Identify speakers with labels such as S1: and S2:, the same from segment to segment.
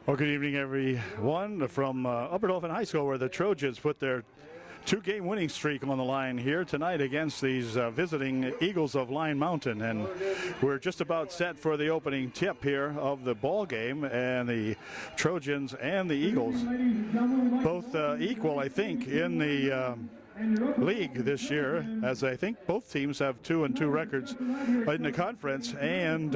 S1: Well, good evening, everyone, from Upper Dauphin High School, where the Trojans put their two-game winning streak on the line here tonight against these visiting Eagles of Line Mountain. And we're just about set for the opening tip here of the ball game, and the Trojans and the Eagles both equal, I think, in the league this year, as I think both teams have 2-2 records in the conference, and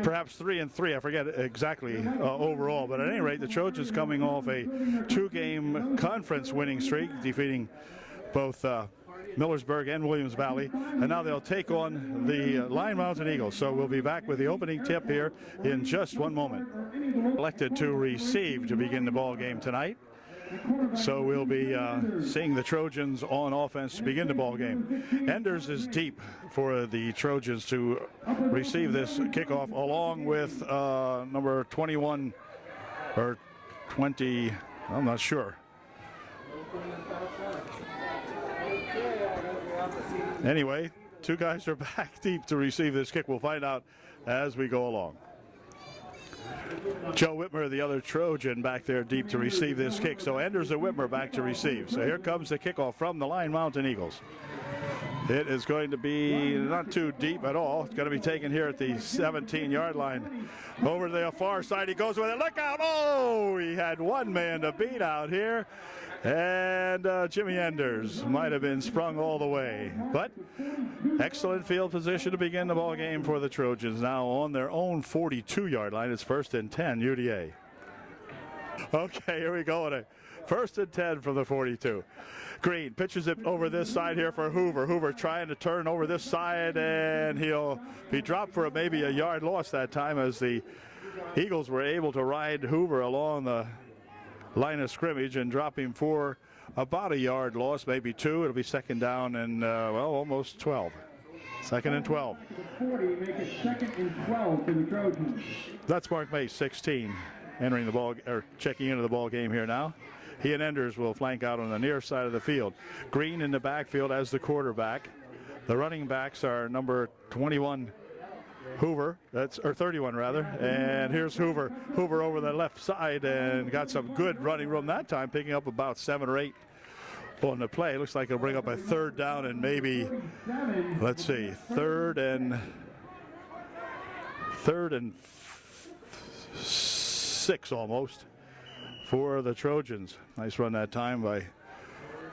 S1: perhaps 3-3. I forget exactly overall, but at any rate, the Trojans coming off a two-game conference winning streak, defeating both Millersburg and Williams Valley, and now they'll take on the Line Mountain Eagles. So we'll be back with the opening tip here in just one moment. Elected to receive to begin the ball game tonight. So we'll be seeing the Trojans on offense to begin the ball game. Enders is deep for the Trojans to receive this kickoff, along with number 21 or 20, I'm not sure. Anyway, two guys are back deep to receive this kick. We'll find out as we go along. Joe Whitmer, the other Trojan, back there deep to receive this kick. So Enders and Whitmer back to receive. So here comes the kickoff from the Line Mountain Eagles. It is going to be not too deep at all. It's going to be taken here at the 17-yard line. Over to the far side, he goes with it. Look out! Oh, he had one man to beat out here. And Jimmy Enders might have been sprung all the way. But excellent field position to begin the ball game for the Trojans. Now on their own 42-yard line. It's 1st and 10, UDA. Okay, here we go. 1st and 10 from the 42. Green pitches it over this side here for Hoover. Hoover trying to turn over this side, and he'll be dropped for maybe a yard loss that time, as the Eagles were able to ride Hoover along the line of scrimmage and drop him for about a yard loss, maybe two. It'll be 2nd down and, well, almost 12. 2nd and 12.
S2: 40, make it 2nd and 12 for the Trojans.
S1: That's Mark Mace, 16, entering the ball, or checking into the ball game here now. He and Enders will flank out on the near side of the field. Green in the backfield as the quarterback. The running backs are number 21, Hoover, or 31 rather, and here's Hoover. Hoover over the left side and got some good running room that time, picking up about 7 or 8 on the play. Looks like he'll bring up a 3rd down and maybe, let's see, third and 6 almost for the Trojans. Nice run that time by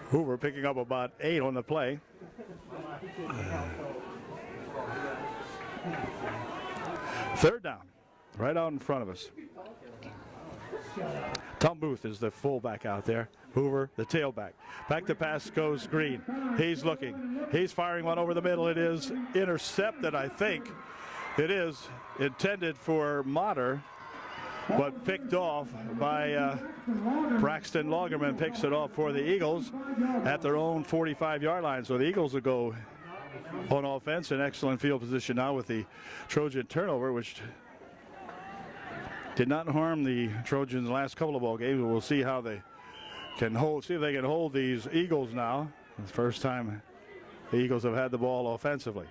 S1: Hoover, picking up about 8 on the play. Third down, right out in front of us. Tom Booth is the fullback out there. Hoover, the tailback. Back to pass goes Green. He's looking. He's firing one over the middle. It is intercepted, I think. It is intended for Motter, but picked off by Braxton Lagerman. Picks it off for the Eagles at their own 45-yard line. So the Eagles will go on offense in excellent field position now with the Trojan turnover, which did not harm the Trojans the last couple of ball games. We'll see how they can see if they can hold these Eagles now. It's the first time the Eagles have had the ball offensively.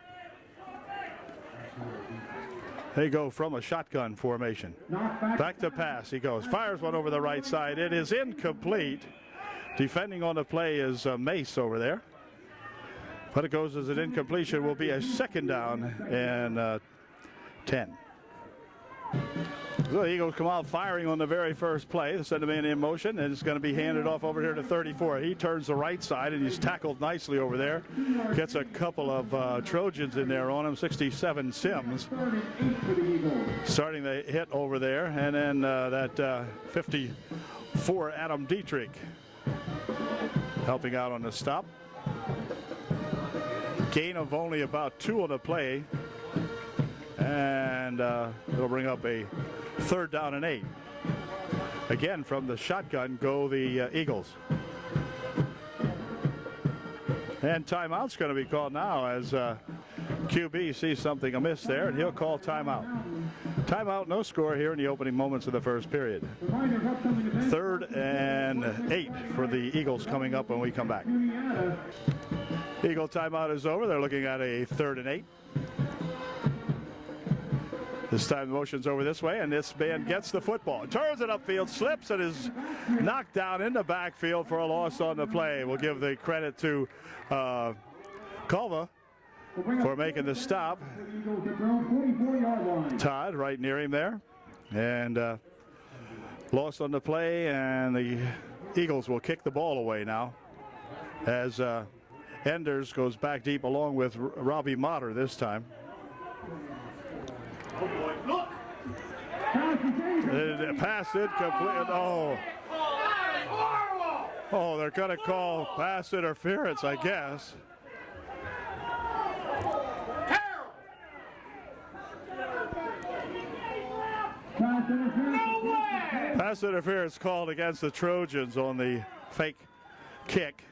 S1: They go from a shotgun formation. Back to pass he goes. Fires one over the right side. It is incomplete. Defending on the play is Mace over there. But it goes as an incompletion. Will be a 2nd down and 10. So the Eagles come out firing on the very first play. They send the man in motion, and it's going to be handed off over here to 34. He turns the right side, and he's tackled nicely over there. Gets a couple of Trojans in there on him. 67 Sims starting the hit over there. And then that 54 Adam Dietrich helping out on the stop. Gain of only about 2 on the play, and it'll bring up a 3rd down and 8. Again, from the shotgun go the Eagles. And timeout's going to be called now as QB sees something amiss there, and he'll call timeout. Timeout, no score here in the opening moments of the first period. 3rd and 8 for the Eagles coming up when we come back. Eagle timeout is over. They're looking at a 3rd and 8. This time the motion's over this way, and this man gets the football. Turns it upfield, slips, and is knocked down in the backfield for a loss on the play. We'll give the credit to Culva for making the stop. Todd right near him there. And loss on the play, and the Eagles will kick the ball away now as Enders goes back deep along with Robbie Motter this time. Pass incomplete. Oh, they're going to call pass interference, I guess. Pass interference called against the Trojans on the fake kick.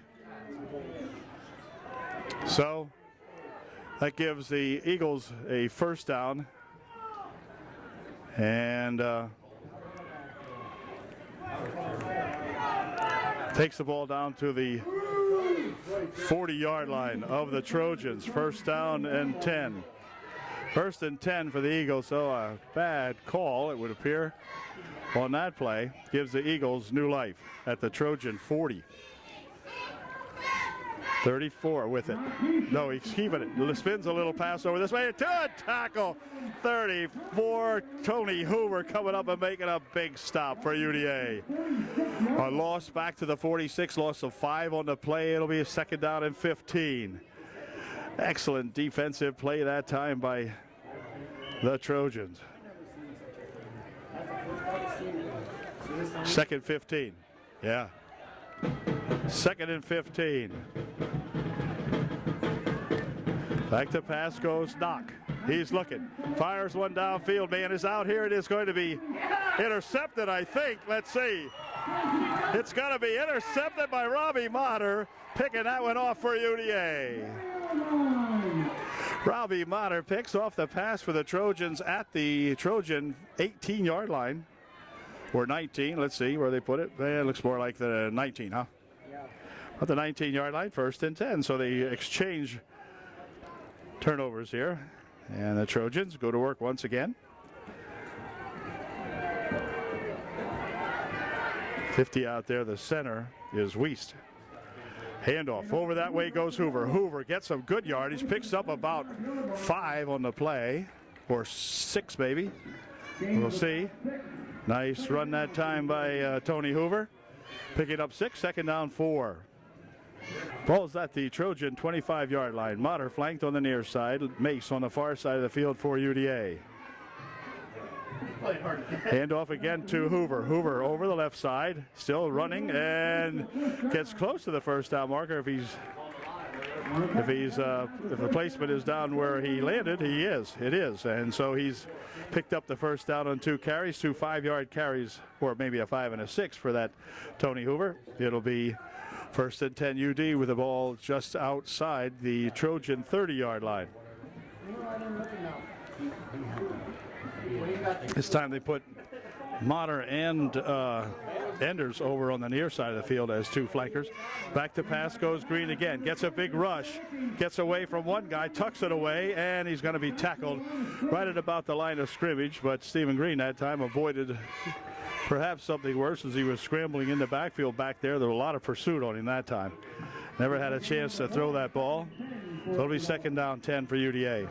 S1: So that gives the Eagles a first down. And takes the ball down to the 40-yard line of the Trojans. First down and 10. First and 10 for the Eagles, so a bad call, it would appear, on that play. Gives the Eagles new life at the Trojan 40. 34 with it. No, he's keeping it. Spins a little pass over this way. To a tackle. 34. Tony Hoover coming up and making a big stop for UDA. A loss back to the 46. Loss of 5 on the play. It'll be a second down and 15. Excellent defensive play that time by the Trojans. Second 15. Yeah. Second and 15. Back to pass goes Knock. He's looking. Fires one downfield. Man is out here. It is going to be intercepted, I think. Let's see. It's going to be intercepted by Robbie Motter. Picking that one off for UDA. Robbie Motter picks off the pass for the Trojans at the Trojan 18-yard line. Or 19. Let's see where they put it. It looks more like the 19, huh? At the 19-yard line, first and 10. So they exchange turnovers here. And the Trojans go to work once again. 50 out there. The center is Wiest. Handoff. Over that way goes Hoover. Hoover gets some good yardage. Picks up about 5 on the play. Or 6 maybe. We'll see. Nice run that time by Tony Hoover. Picking up 6. Second down 4. Ball's at the Trojan 25-yard line. Motter flanked on the near side. Mace on the far side of the field for UDA. Handoff again to Hoover. Hoover over the left side. Still running and gets close to the first down marker. If the placement is down where he landed, he is. It is. And so he's picked up the first down on 2 carries, 2 5-yard carries, or maybe a 5 and a 6 for that Tony Hoover. It'll be first and 10 UD with the ball just outside the Trojan 30-yard line. This time they put Motter and Enders over on the near side of the field as 2 flankers. Back to pass goes Green again. Gets a big rush. Gets away from one guy. Tucks it away. And he's going to be tackled right at about the line of scrimmage. But Stephen Green that time avoided perhaps something worse as he was scrambling in the backfield back there. There was a lot of pursuit on him that time. Never had a chance to throw that ball. So it'll be second down 10 for UDA.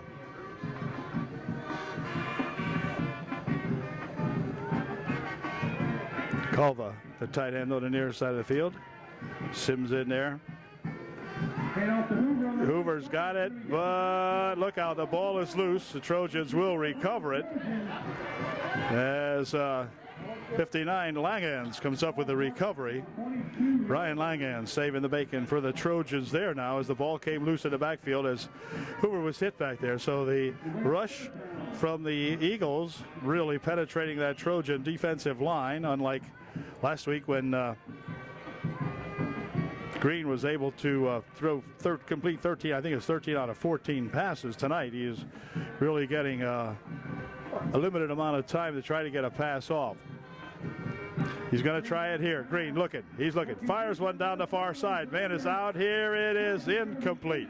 S1: Culva, the tight end on the near side of the field. Sims in there. Hoover's got it, but look out, the ball is loose. The Trojans will recover it as 59 Langans comes up with the recovery. Ryan Langans saving the bacon for the Trojans there now as the ball came loose in the backfield as Hoover was hit back there. So the rush from the Eagles really penetrating that Trojan defensive line, unlike last week when Green was able to complete 13, I think it's 13 out of 14 passes tonight. He is really getting a limited amount of time to try to get a pass off. He's going to try it here. Green looking. He's looking. Fires one down the far side. Man is out. Here it is. Incomplete.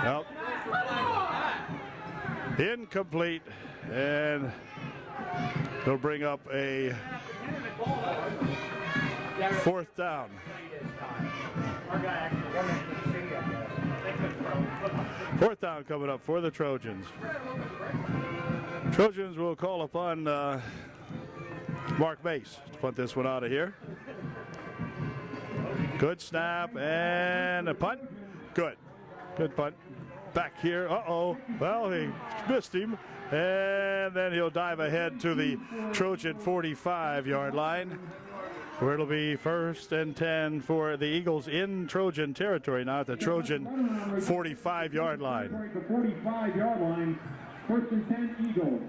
S1: Nope. Incomplete. and they'll bring up a 4th down. 4th down coming up for the Trojans. Trojans will call upon Mark Mace to punt this one out of here. Good snap and a punt. Good punt. Back here. Uh-oh. Well, he missed him. And then he'll dive ahead to the Trojan 45-yard line, where it'll be 1st and 10 for the Eagles in Trojan territory now at the Trojan 45-yard line.
S2: The 45-yard line, 1st and 10 Eagles.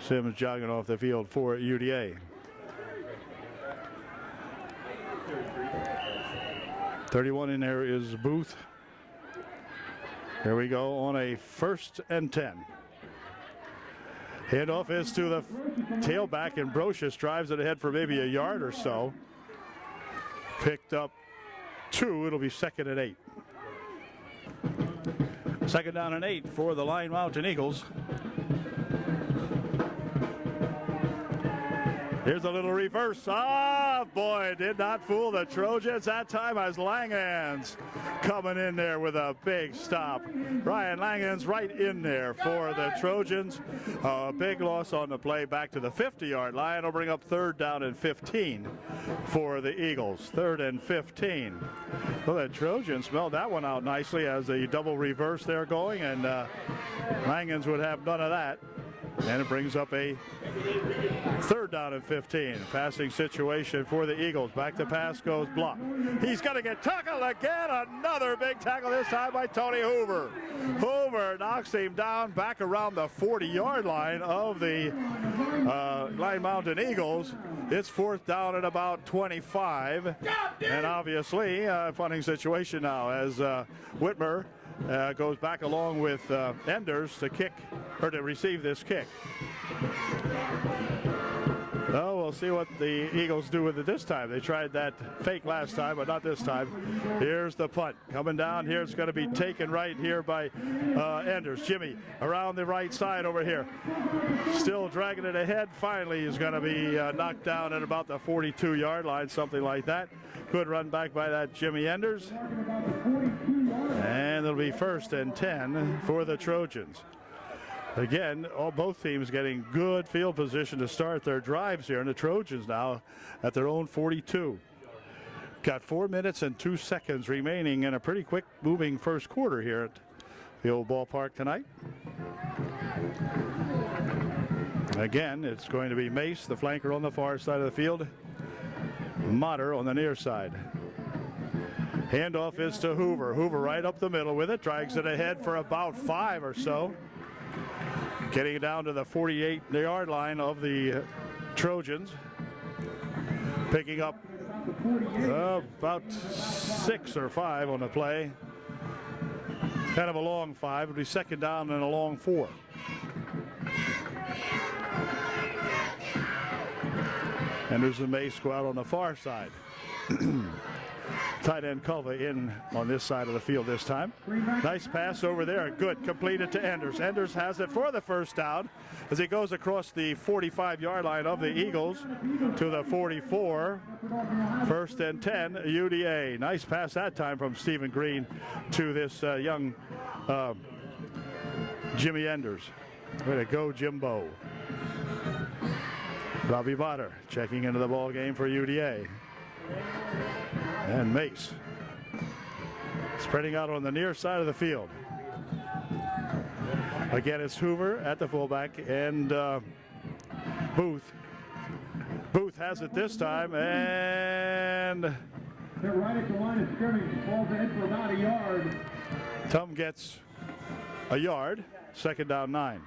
S1: Sims jogging off the field for UDA. 31 in there is Booth. Here we go on a 1st and 10. Handoff is to the tailback, and Brocious drives it ahead for maybe a yard or so. Picked up 2. It'll be 2nd and 8. 2nd down and 8 for the Lyon Mountain Eagles. Here's a little reverse. Ah, boy, did not fool the Trojans that time as Langhans coming in there with a big stop. Ryan Langhans right in there for the Trojans. A big loss on the play back to the 50-yard line. Will bring up 3rd down and 15 for the Eagles. 3rd and 15. Well, the Trojans smelled that one out nicely as the double reverse there going, and Langhans would have none of that. And it brings up a 3rd down and 15. Passing situation for the Eagles. Back to pass goes blocked. He's going to get tackled again. Another big tackle this time by Tony Hoover. Hoover knocks him down back around the 40-yard line of the Lyon Mountain Eagles. It's 4th down at about 25. And obviously, punting situation now as Whitmer goes back along with Enders to kick, or to receive this kick. Well, we'll see what the Eagles do with it this time. They tried that fake last time, but not this time. Here's the punt. Coming down here, it's going to be taken right here by Enders. Jimmy around the right side over here. Still dragging it ahead. Finally, he's going to be knocked down at about the 42-yard line, something like that. Good run back by that Jimmy Enders. And it'll be 1st and 10 for the Trojans. Again, both teams getting good field position to start their drives here, and the Trojans now at their own 42. Got 4 minutes and 2 seconds remaining in a pretty quick moving first quarter here at the old ballpark tonight. Again, it's going to be Mace, the flanker, on the far side of the field. Motter on the near side. Handoff is to Hoover. Hoover right up the middle with it. Drags it ahead for about 5 or so. Getting it down to the 48-yard line of the Trojans. Picking up about 6 or 5 on the play. Kind of a long 5. It'll be 2nd down and a long 4. Enders and Mace go out on the far side. Tight end Culva in on this side of the field this time. Nice pass over there. Good. Completed to Enders. Enders has it for the 1st down as he goes across the 45-yard line of the Eagles to the 44. 1st and 10, UDA. Nice pass that time from Stephen Green to this young Jimmy Enders. Way to go, Jimbo. Bobby Motter checking into the ball game for UDA. And Mace spreading out on the near side of the field. Again, it's Hoover at the fullback and Booth. Booth has it this time, and
S2: they're right at the line of scrimmage. Ball's ahead for about a yard.
S1: Tum gets a yard. 2nd down 9.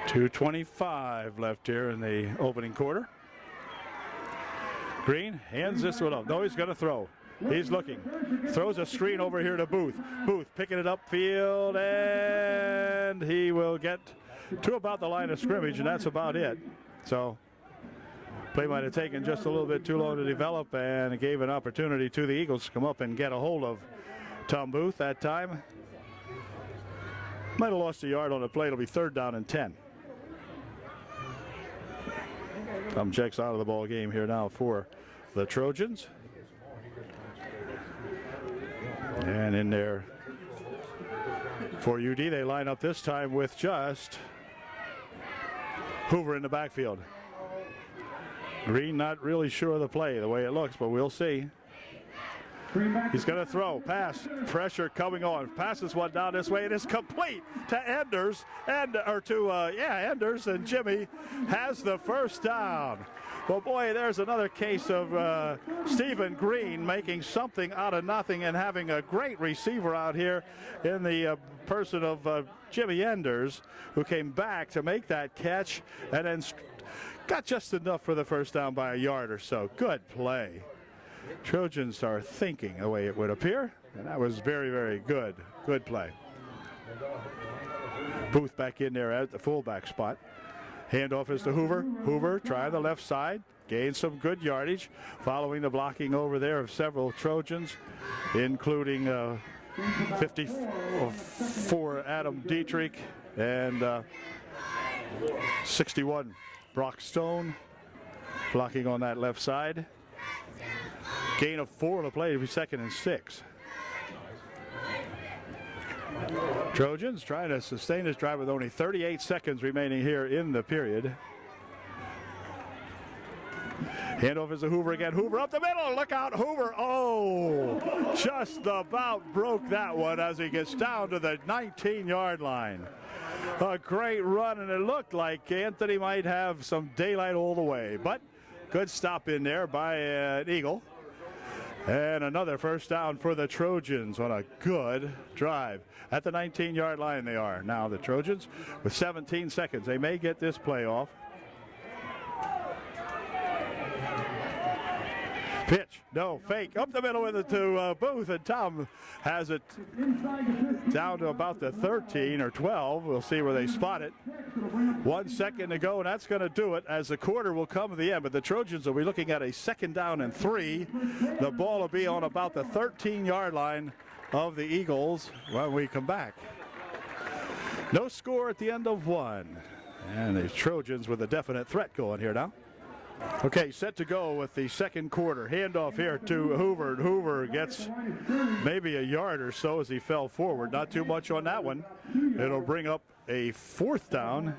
S1: 2:25 left here in the opening quarter. Green hands this one up. No, he's going to throw. He's looking. Throws a screen over here to Booth. Booth picking it upfield, and he will get to about the line of scrimmage, and that's about it. So play might have taken just a little bit too long to develop, and it gave an opportunity to the Eagles to come up and get a hold of Tom Booth that time. Might have lost a yard on the play. It'll be 3rd down and 10. Thumb checks out of the ball game here now for the Trojans. And in there for UD, they line up this time with just Hoover in the backfield. Green not really sure of the play the way it looks, but we'll see. He's going to throw, pass, pressure coming on. Passes one down this way. It is complete to Enders, Enders, and Jimmy has the first down. Well, boy, there's another case of Stephen Green making something out of nothing and having a great receiver out here in the person of Jimmy Enders, who came back to make that catch and then got just enough for the first down by a yard or so. Good play. Trojans are thinking the way it would appear, and that was very, very good. Good play. Booth back in there at the fullback spot. Handoff is to Hoover. Hoover trying the left side. Gains some good yardage following the blocking over there of several Trojans, including 54 Adam Dietrich and 61 Brock Stone blocking on that left side. Gain of 4 on the play. It'll be 2nd and 6. Trojans trying to sustain this drive with only 38 seconds remaining here in the period. Handoff is to Hoover again. Hoover up the middle. Look out, Hoover. Oh, just about broke that one as he gets down to the 19-yard line. A great run, and it looked like Anthony might have some daylight all the way. But good stop in there by an Eagle. And another first down for the Trojans on a good drive. At the 19-yard line they are. Now the Trojans with 17 seconds. They may get this play off. Pitch, no, fake, up the middle with it to Booth, and Tom has it down to about the 13 or 12. We'll see where they spot it. 1 second to go, and that's going to do it as the quarter will come to the end. But the Trojans will be looking at a 2nd down and 3. The ball will be on about the 13-yard line of the Eagles when we come back. No score at the end of 1. And the Trojans with a definite threat going here now. Okay, set to go with the 2nd quarter. Handoff here to Hoover. Hoover gets maybe a yard or so as he fell forward. Not too much on that one. It'll bring up a 4th down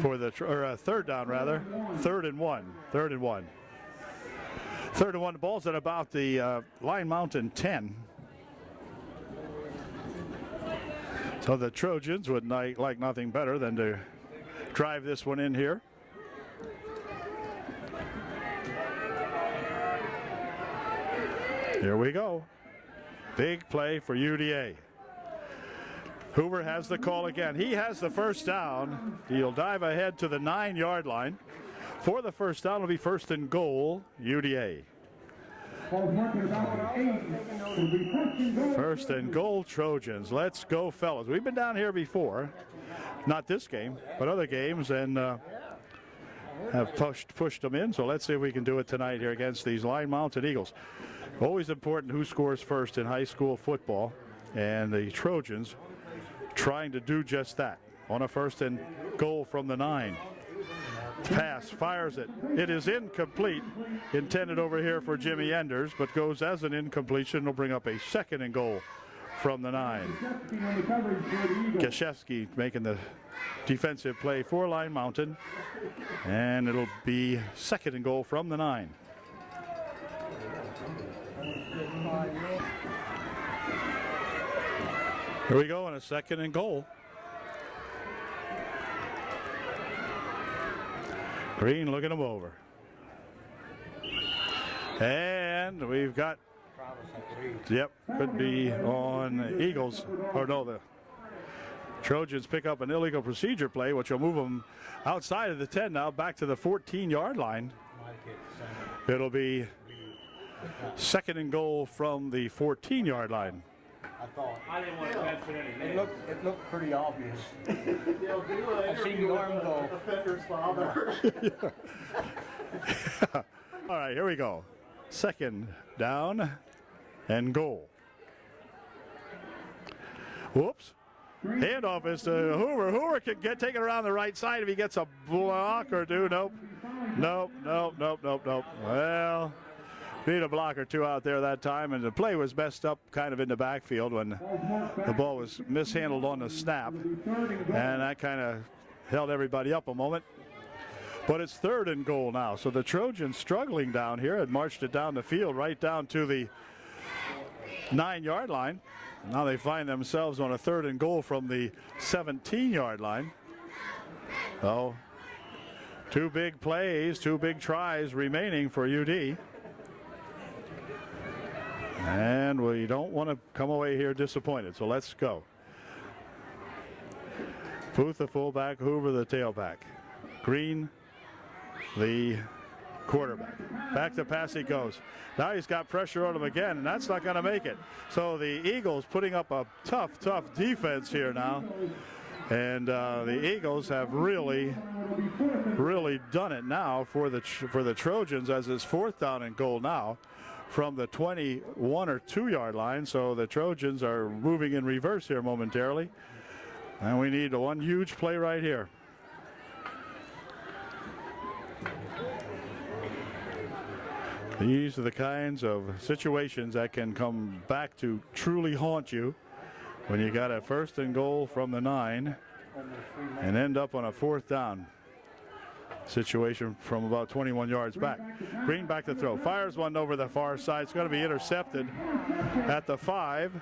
S1: for the, or a 3rd down rather. 3rd and 1. 3rd and 1. 3rd and 1. The ball's at about the Line Mountain 10. So the Trojans would like nothing better than to drive this one in here. Here we go. Big play for UDA. Hoover has the call again. He has the first down. He'll dive ahead to the 9-yard line. For the first down, it'll be 1st and goal, UDA. 1st and goal, Trojans. Let's go, fellas. We've been down here before. Not this game, but other games, and have pushed them in. So let's see if we can do it tonight here against these Line Mountain Eagles. Always important who scores first in high school football, and the Trojans trying to do just that on a 1st and goal from the 9. Pass, fires it. It is incomplete, intended over here for Jimmy Enders, but goes as an incompletion. It'll bring up a 2nd and goal from the 9. Gaszewski making the defensive play for Line Mountain, and it'll be 2nd and goal from the 9. Here we go on a 2nd and goal. Green looking him over. And we've got, yep, could be on Eagles. Or no, the Trojans pick up an illegal procedure play, which will move them outside of the 10 now, back to the 14-yard line. It'll be 2nd and goal from the 14-yard line.
S3: I didn't want to mention anything. It looked pretty obvious. I've seen the arm go. Defender's father.
S1: All right, here we go. 2nd down and goal. Whoops. Handoff is to Hoover. Hoover can take it around the right side if he gets a block or two. Nope. Well, need a block or two out there that time, and the play was messed up kind of in the backfield when the ball was mishandled on the snap, and that kind of held everybody up a moment. But it's 3rd and goal now, so the Trojans struggling down here had marched it down the field right down to the 9-yard line. Now they find themselves on a 3rd and goal from the 17-yard line. So 2 big plays, 2 big tries remaining for UD. And we don't want to come away here disappointed, so let's go. Booth the fullback, Hoover the tailback. Green the quarterback. Back to pass he goes. Now he's got pressure on him again, and that's not going to make it. So the Eagles putting up a tough defense here now. And the Eagles have really done it now for the Trojans, as it's 4th down and goal now from the 21 or 2-yard line. So the Trojans are moving in reverse here momentarily. And we need one huge play right here. These are the kinds of situations that can come back to truly haunt you when you got a 1st and goal from the 9 and end up on a 4th down situation from about 21 yards back. Green back to throw. Fires one over the far side. It's going to be intercepted at the 5.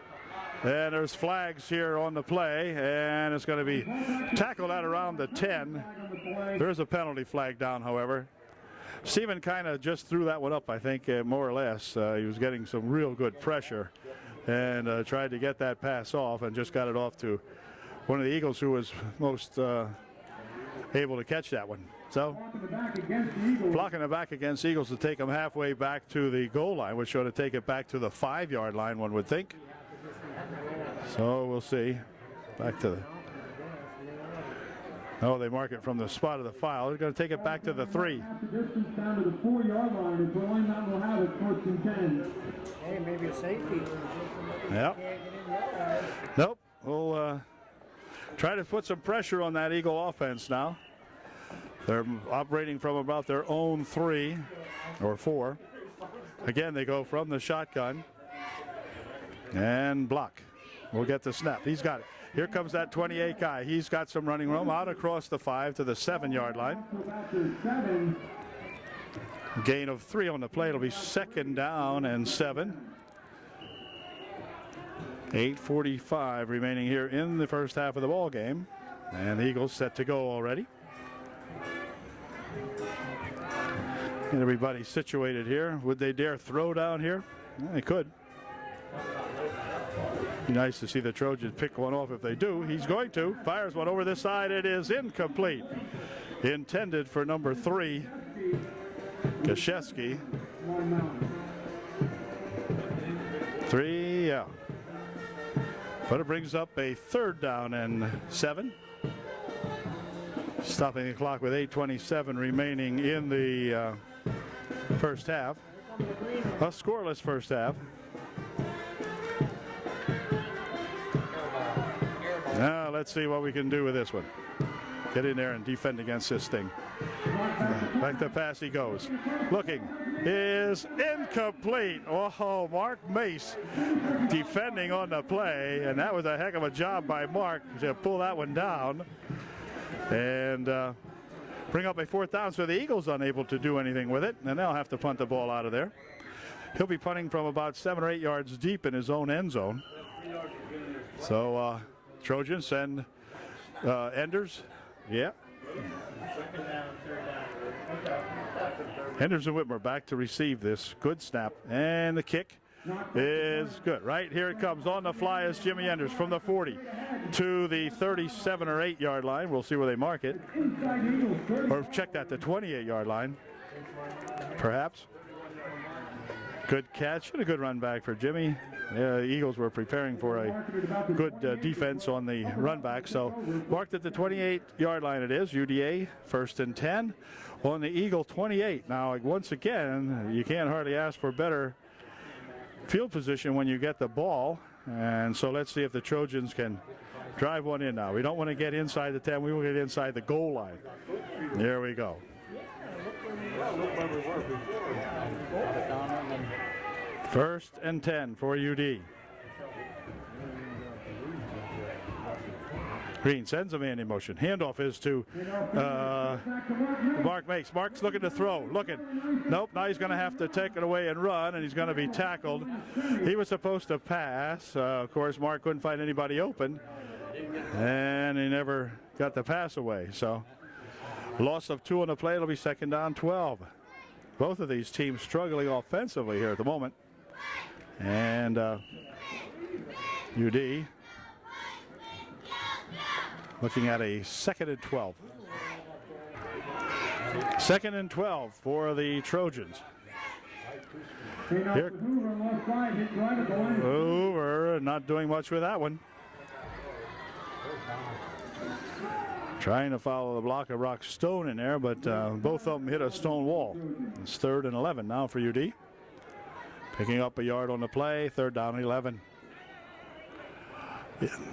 S1: And there's flags here on the play, and it's going to be tackled at around the 10. There's a penalty flag down, however. Steven kind of just threw that one up, I think, more or less. He was getting some real good pressure and tried to get that pass off and just got it off to one of the Eagles who was most able to catch that one. So, blocking it back against Eagles to take them halfway back to the goal line, which ought to take it back to the 5-yard line, one would think. So, we'll see. Back to the... Oh, they mark it from the spot of the file. They're going to take it back to the 3.
S2: Distance down to the 4-yard line, and Trojan Mountain will have it 4th and 10.
S3: Hey, maybe a safety.
S1: Yep. Nope. We'll try to put some pressure on that Eagle offense now. They're operating from about their own 3 or 4. Again, they go from the shotgun and block. We'll get the snap. He's got it. Here comes that 28 guy. He's got some running room out across the 5 to the 7-yard line. Gain of 3 on the play. It'll be 2nd down and 7. 8:45 remaining here in the first half of the ball game. And the Eagles set to go already. And everybody situated here. Would they dare throw down here? Well, they could. Be nice to see the Trojans pick one off if they do. He's going to. Fires one over this side. It is incomplete. Intended for number 3, Kashevsky. 3, yeah. But it brings up a 3rd down and 7. Stopping the clock with 8:27 remaining in the first half. A scoreless first half. Now let's see what we can do with this one. Get in there and defend against this thing. Back to pass he goes. Looking is incomplete. Oh, Mark Mace defending on the play, and that was a heck of a job by Mark to pull that one down and bring up a 4th down. So the Eagles unable to do anything with it, and they'll have to punt the ball out of there. He'll be punting from about 7 or 8 yards deep in his own end zone. So Trojans send Enders. Yeah. Enders and Whitmer back to receive this. Good snap. And the kick is good. Right here it comes. On the fly is Jimmy Enders from the 40 to the 37 or 8-yard line. We'll see where they mark it. Or check that, the 28-yard line, perhaps. Good catch and a good run back for Jimmy. The Eagles were preparing for a good defense on the run back. So marked at the 28-yard line it is. UDA 1st and 10 on the Eagle 28. Now, once again, you can't hardly ask for better field position when you get the ball. And so let's see if the Trojans can drive one in now. We don't want to get inside the 10. We will get inside the goal line. There we go. First and 10 for UD. Green sends a man in motion. Handoff is to Mark Makes. Mark's looking to throw. Looking. Nope. Now he's going to have to take it away and run, and he's going to be tackled. He was supposed to pass. Of course, Mark couldn't find anybody open, and he never got the pass away. So loss of 2 on the play. It'll be second down 12. Both of these teams struggling offensively here at the moment. And UD looking at a 2nd and 12. 2nd and 12 for the Trojans. Here. Hoover not doing much with that one. Trying to follow the block of rock stone in there, but both of them hit a stone wall. It's 3rd and 11 now for UD. Picking up a yard on the play, 3rd down 11.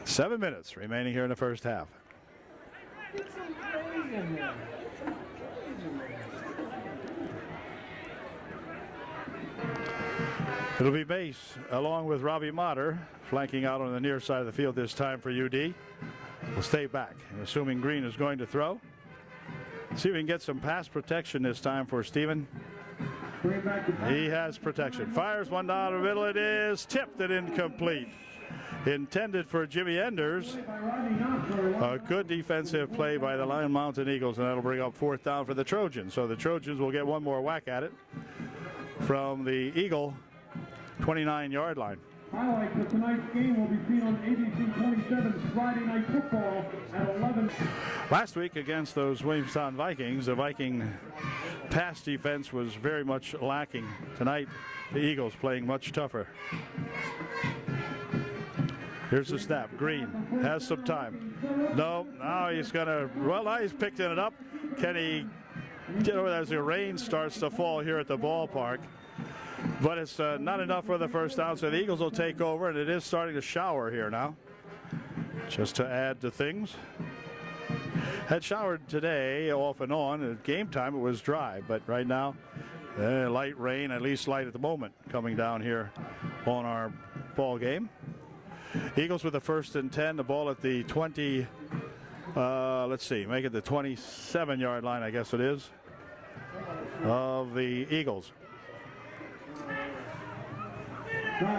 S1: 7 minutes remaining here in the first half. It'll be Mace along with Robbie Motter flanking out on the near side of the field this time for UD. We'll stay back, assuming Green is going to throw. See if we can get some pass protection this time for Steven. He has protection. Fires one down the middle. It is tipped and incomplete. Intended for Jimmy Enders. A good defensive play by the Lion Mountain Eagles, and that'll bring up 4th down for the Trojans. So the Trojans will get one more whack at it from the Eagle 29-yard line.
S2: Highlights of tonight's game will be seen on ABC 27's Friday Night Football at 11.
S1: Last week against those Williamstown Vikings, the Viking pass defense was very much lacking. Tonight, the Eagles playing much tougher. Here's the snap. Green has some time. No, now he's going to, well, now he's picking it up. Can he get over that as the rain starts to fall here at the ballpark? But it's not enough for the first down, so the Eagles will take over, and it is starting to shower here now. Just to add to things. Had showered today off and on. At game time it was dry, but right now light rain, at least light at the moment, coming down here on our ball game. Eagles with the 1st and 10, the ball at the 20, let's see, make it the 27-yard line, I guess it is, of the Eagles.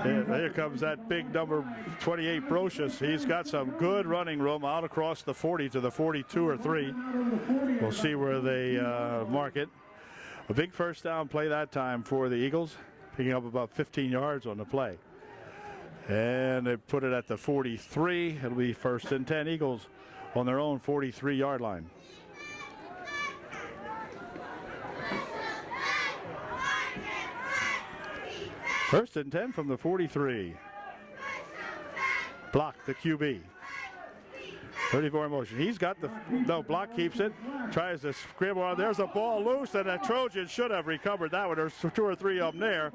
S1: There comes that big number 28 Brocious. He's got some good running room out across the 40 to the 42 or 3. We'll see where they mark it. A big first down play that time for the Eagles, picking up about 15 yards on the play. And they put it at the 43. It'll be 1st and 10 Eagles on their own 43-yard line. First and 10 from the 43. Block the QB. 34 in motion. He's got the, no, block keeps it. Tries to scramble on. There's a ball loose, and the Trojans should have recovered that one. There's 2 or 3 of them there.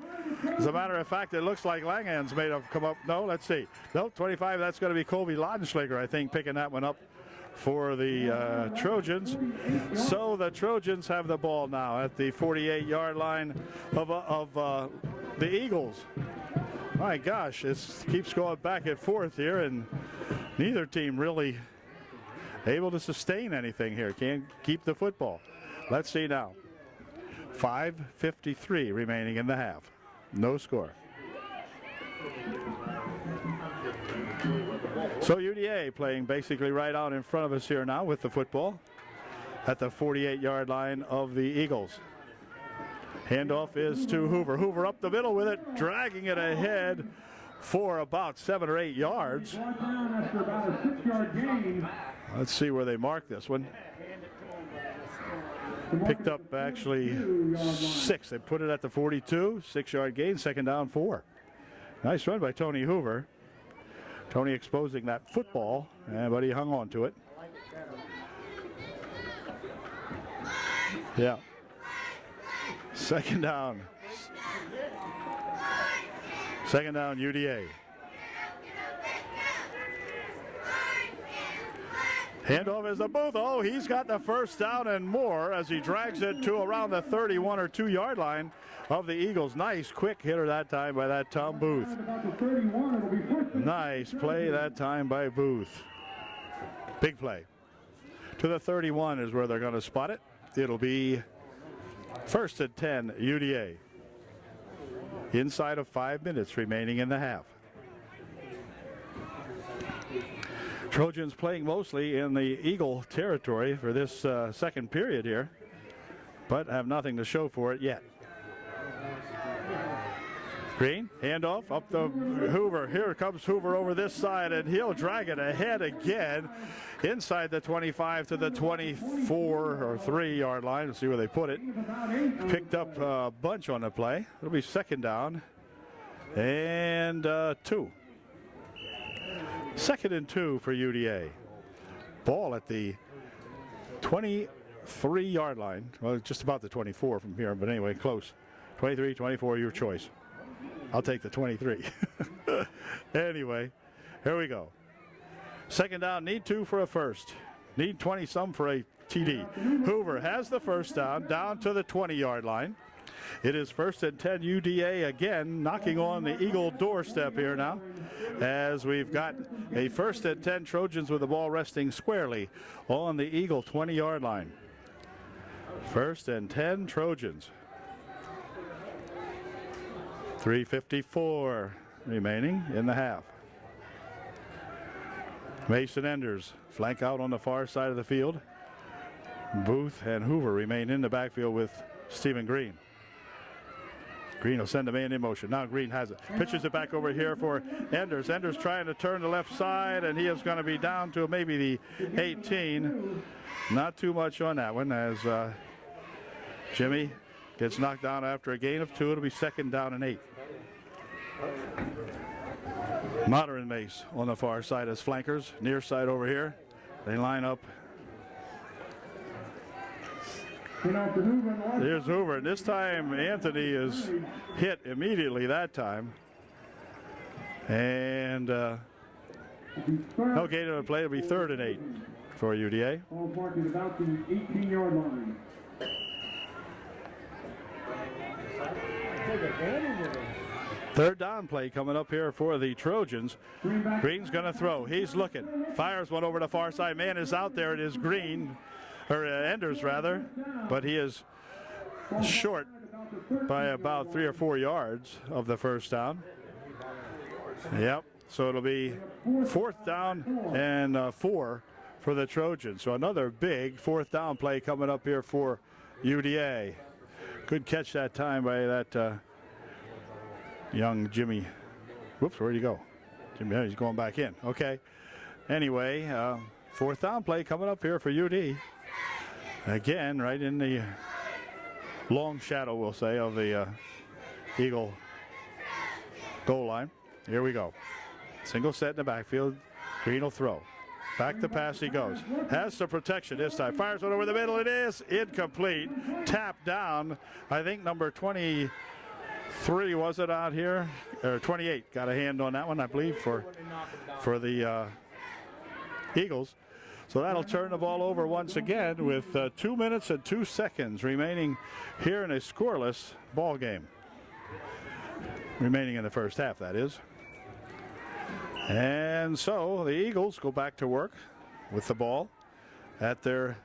S1: As a matter of fact, it looks like Langhans may have come up. No, let's see. No, 25, that's going to be Colby Laudenschlager, I think, picking that one up for the Trojans. So the Trojans have the ball now at the 48-yard line of the Eagles. My gosh, it keeps going back and forth here, and neither team really able to sustain anything here. Can't keep the football. Let's see now. 5:53 remaining in the half. No score. So UDA playing basically right out in front of us here now with the football at the 48-yard line of the Eagles. Handoff is to Hoover. Hoover up the middle with it, dragging it ahead for about 7 or 8 yards. Let's see where they mark this one. Picked up actually 6. They put it at the 42. 6-yard gain, 2nd down 4. Nice run by Tony Hoover. Tony exposing that football, but he hung on to it. Yeah. 2nd down. 2nd down UDA. Handoff is the Booth. Oh, he's got the first down and more as he drags it to around the 31 or 2 yard line of the Eagles. Nice quick hitter that time by that Tom Booth. Nice play that time by Booth. Big play. To the 31 is where they're going to spot it. It'll be first and 10 UDA. Inside of 5 minutes remaining in the half. Trojans playing mostly in the Eagle territory for this second period here, but have nothing to show for it yet. Green, handoff up the Hoover. Here comes Hoover over this side, and he'll drag it ahead again inside the 25 to the 24 or 3 yard line. Let's see where they put it. Picked up a bunch on the play. It'll be second down and 2. Second and 2 for UDA. Ball at the 23 yard line. Well, just about the 24 from here, but anyway, close. 23, 24, your choice. I'll take the 23. Anyway, here we go. Second down, need 2 for a first. Need 20-some for a TD. Hoover has the first down to the 20-yard line. It is first and 10 UDA again, knocking on the Eagle doorstep here now, as we've got a first and 10 Trojans with the ball resting squarely on the Eagle 20-yard line. First and 10 Trojans. 3:54 remaining in the half. Mason Enders flank out on the far side of the field. Booth and Hoover remain in the backfield with Stephen Green. Green will send a man in motion. Now Green has it. Pitches it back over here for Enders. Enders trying to turn the left side, and he is going to be down to maybe the 18. Not too much on that one as Jimmy gets knocked down after a gain of 2. It'll be second down and 8. Motter and Mace on the far side as flankers. Near side over here. They line up. Here's Hoover. And this time Anthony is hit immediately that time. And no gain on the play. It'll be third and 8 for UDA.
S2: Ball marked at about the 18-yard line.
S1: Third down play coming up here for the Trojans. Green's going to throw. He's looking. Fires one over the far side. Man is out there. It is Green, or Enders rather, but he is short by about 3 or 4 yards of the first down. Yep. So it'll be fourth down and 4 for the Trojans. So another big fourth down play coming up here for UDA. Good catch that time by that young Jimmy. Whoops, where'd he go? Jimmy, he's going back in. Okay. Anyway, fourth down play coming up here for UD. Again, right in the long shadow, we'll say, of the Eagle goal line. Here we go. Single set in the backfield. Green will throw. Back to pass he goes. Has some protection this time. Fires one over the middle. It is incomplete. Tapped down. I think number 23 was it out here? Or 28. Got a hand on that one, I believe, for the Eagles. So that'll turn the ball over once again with 2 minutes and 2 seconds remaining here in a scoreless ball game. Remaining in the first half, that is. And so the Eagles go back to work with the ball at their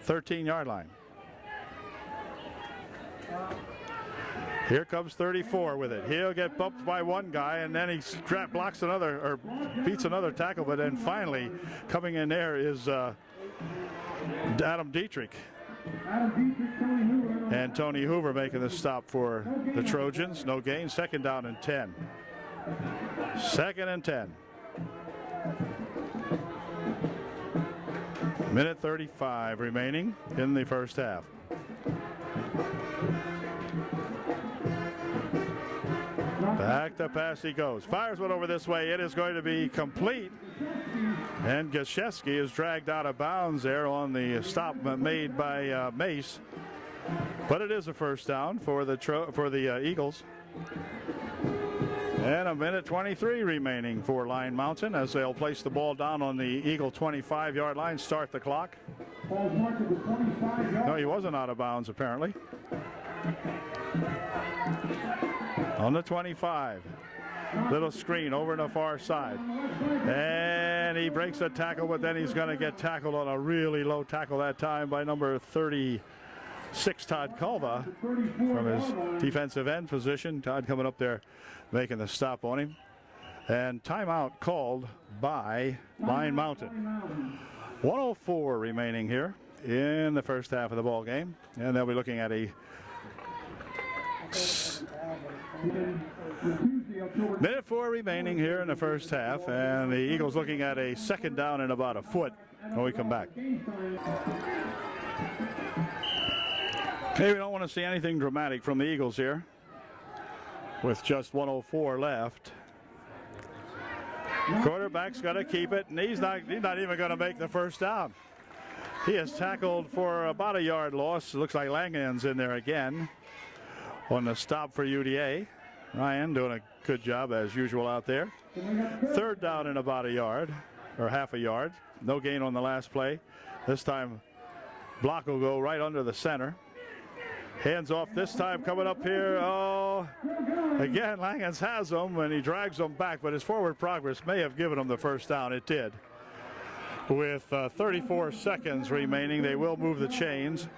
S1: 13-yard line. Here comes 34 with it. He'll get bumped by one guy, and then he blocks another, or beats another tackle. But then finally, coming in there is Adam Dietrich. And Tony Hoover making the stop for the Trojans. No gain. Second down and 10. Second and 10. Minute 35 remaining in the first half. Back to pass he goes. Fires one over this way. It is going to be complete. And Gaszewski is dragged out of bounds there on the stop made by Mace. But it is a first down for the Eagles. And a minute 23 remaining for Line Mountain as they'll place the ball down on the Eagle 25-yard line, start the clock. No, he wasn't out of bounds apparently. On the 25. Little screen over on the far side. And he breaks a tackle, but then he's going to get tackled on a really low tackle that time by number 36, Todd Culva, from his defensive end position. Todd coming up there making the stop on him. And timeout called by Line Mountain. 1:04 remaining here in the first half of the ball game. And they'll be looking at a minute 4 remaining here in the first half, and the Eagles looking at a second down and about a foot when we come back. Okay, we don't want to see anything dramatic from the Eagles here with just 1:04 left. Quarterback's got to keep it, and he's not even going to make the first down. He is tackled for about a yard loss. It looks like Langan's in there again on the stop for UDA. Ryan doing a good job as usual out there. Third down and about a yard, or half a yard. No gain on the last play. This time block will go right under the center. Hands off this time coming up here. Oh, again, Langens has him and he drags him back, but his forward progress may have given him the first down. It did. With 34 seconds remaining, they will move the chains.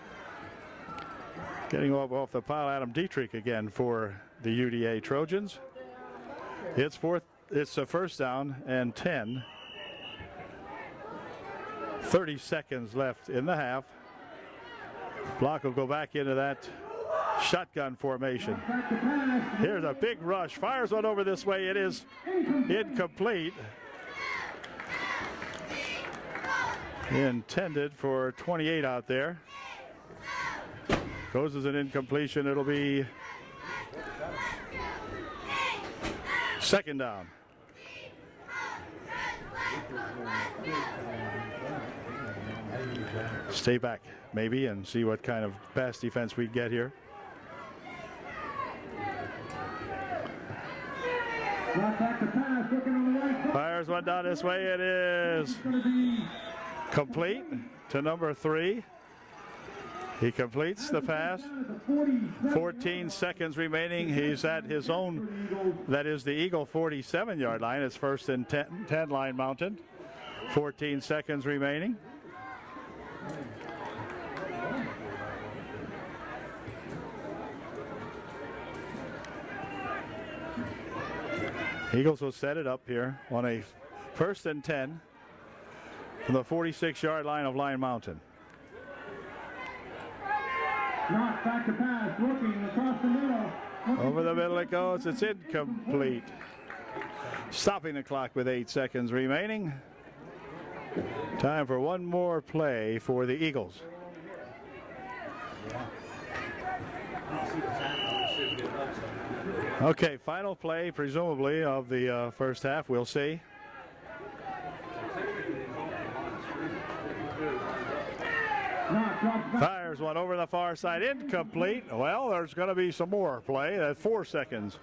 S1: Getting off the pile, Adam Dietrich again for the UDA Trojans. It's a first down and 10. 30 seconds left in the half. Block will go back into that shotgun formation. Here's a big rush. Fires one over this way. It is incomplete. Intended for 28 out there. Goes as an incompletion. It'll be second down. Stay back maybe and see what kind of pass defense we get here. Fires one down this way. It is complete to number 3. He completes the pass. 14 seconds remaining. He's at his own, that is the Eagle 47-yard line. It's first and 10 Line Mountain. 14 seconds remaining. Eagles will set it up here on a first and 10 from the 46-yard line of Line Mountain.
S2: Not back to pass, looking across the middle.
S1: Over the middle it goes. It's incomplete. Stopping the clock with 8 seconds remaining. Time for one more play for the Eagles. Okay, final play presumably of the first half. We'll see. Fires one over the far side, incomplete. Well, there's going to be some more play. 4 seconds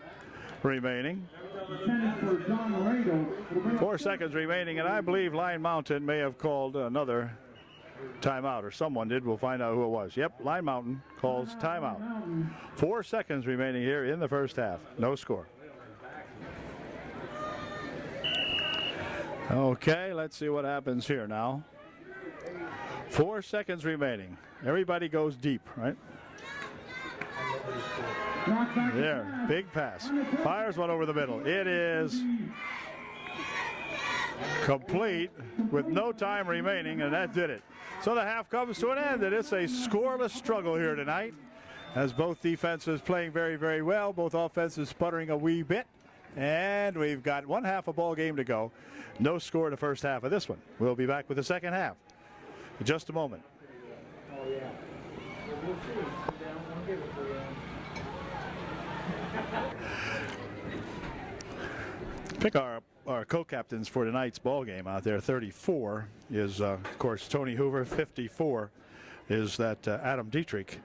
S1: remaining. 4 seconds remaining, and I believe Line Mountain may have called another timeout, or someone did. We'll find out who it was. Yep, Line Mountain calls timeout. 4 seconds remaining here in the first half. No score. Okay, let's see what happens here now. 4 seconds remaining. Everybody goes deep, right? There, big pass. Fires one over the middle. It is complete with no time remaining, and that did it. So the half comes to an end, and it's a scoreless struggle here tonight as both defenses playing very, very well, both offenses sputtering a wee bit, and we've got one half a ball game to go. No score in the first half of this one. We'll be back with the second half in just a moment. Pick our co-captains for tonight's ball game out there. 34 is, of course, Tony Hoover. 54 is that Adam Dietrich.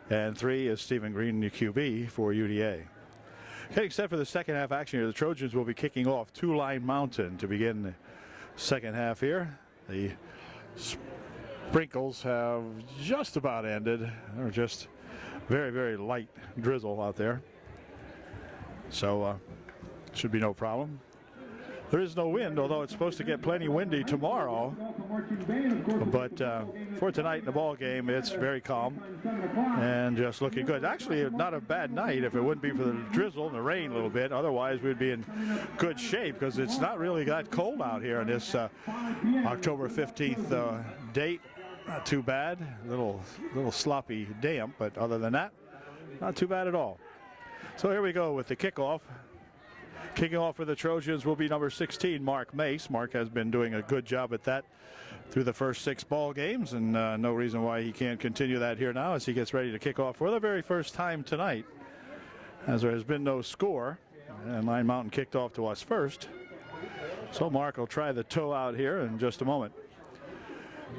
S1: And 3 is Stephen Green, the QB for UDA. Getting set for the second half action here. The Trojans will be kicking off to Line Mountain to begin the second half here. The sprinkles have just about ended. They're just very, very light drizzle out there. So should be no problem. There is no wind, although it's supposed to get plenty windy tomorrow. But for tonight in the ball game, it's very calm and just looking good. Actually, not a bad night if it wouldn't be for the drizzle and the rain a little bit. Otherwise, we'd be in good shape because it's not really that cold out here on this October 15th date. Not too bad. A little sloppy damp, but other than that, not too bad at all. So here we go with the kickoff. Kicking off for the Trojans will be number 16, Mark Mace. Mark has been doing a good job at that through the first 6 ball games, and no reason why he can't continue that here now as he gets ready to kick off for the very first time tonight, as there has been no score, and Line Mountain kicked off to us first. So Mark will try the toe out here in just a moment.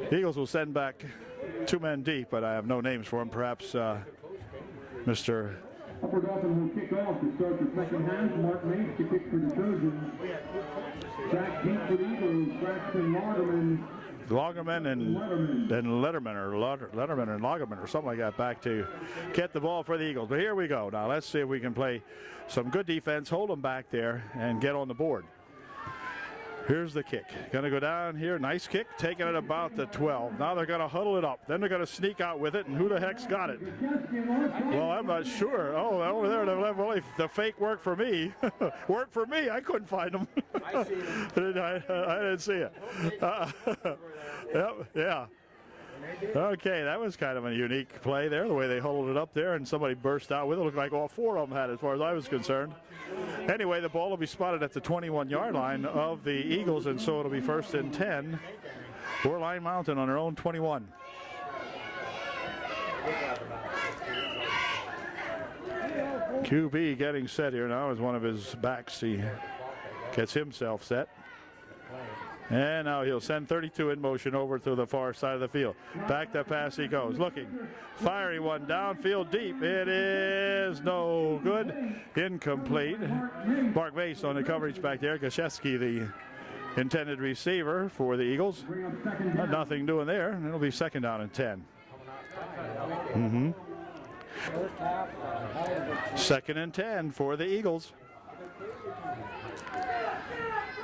S1: The Eagles will send back 2 men deep, but I have no names for him. Perhaps Mr.
S2: Upper Dauphin will kick off to start the second half. Mark Mace to kick for the Trojans. Back deep for the Eagles. Braxton
S1: Lagerman and Lagerman or something like that back to get the ball for the Eagles. But here we go. Now let's see if we can play some good defense, hold them back there, and get on the board. Here's the kick. Going to go down here. Nice kick. Taking it about the 12. Now they're going to huddle it up. Then they're going to sneak out with it. And who the heck's got it? Well, I'm not sure. Oh, over there to the left. Well, the fake worked for me. Worked for me. I couldn't find him.
S3: I see him.
S1: I didn't see it. Yep, yeah. Okay, that was kind of a unique play there, the way they huddled it up there, and somebody burst out with it. Looked like all 4 of them had it, as far as I was concerned. Anyway, the ball will be spotted at the 21-yard line of the Eagles, and so it'll be 1st and 10 for Line Mountain on their own 21. QB getting set here now as one of his backs. He gets himself set. And now he'll send 32 in motion over to the far side of the field. Back to pass he goes. Looking. Fiery one downfield deep. It is no good. Incomplete. Mark Mace on the coverage back there. Gaszewski, the intended receiver for the Eagles. Nothing doing there. It'll be 2nd down and 10. 2nd and 10 for the Eagles.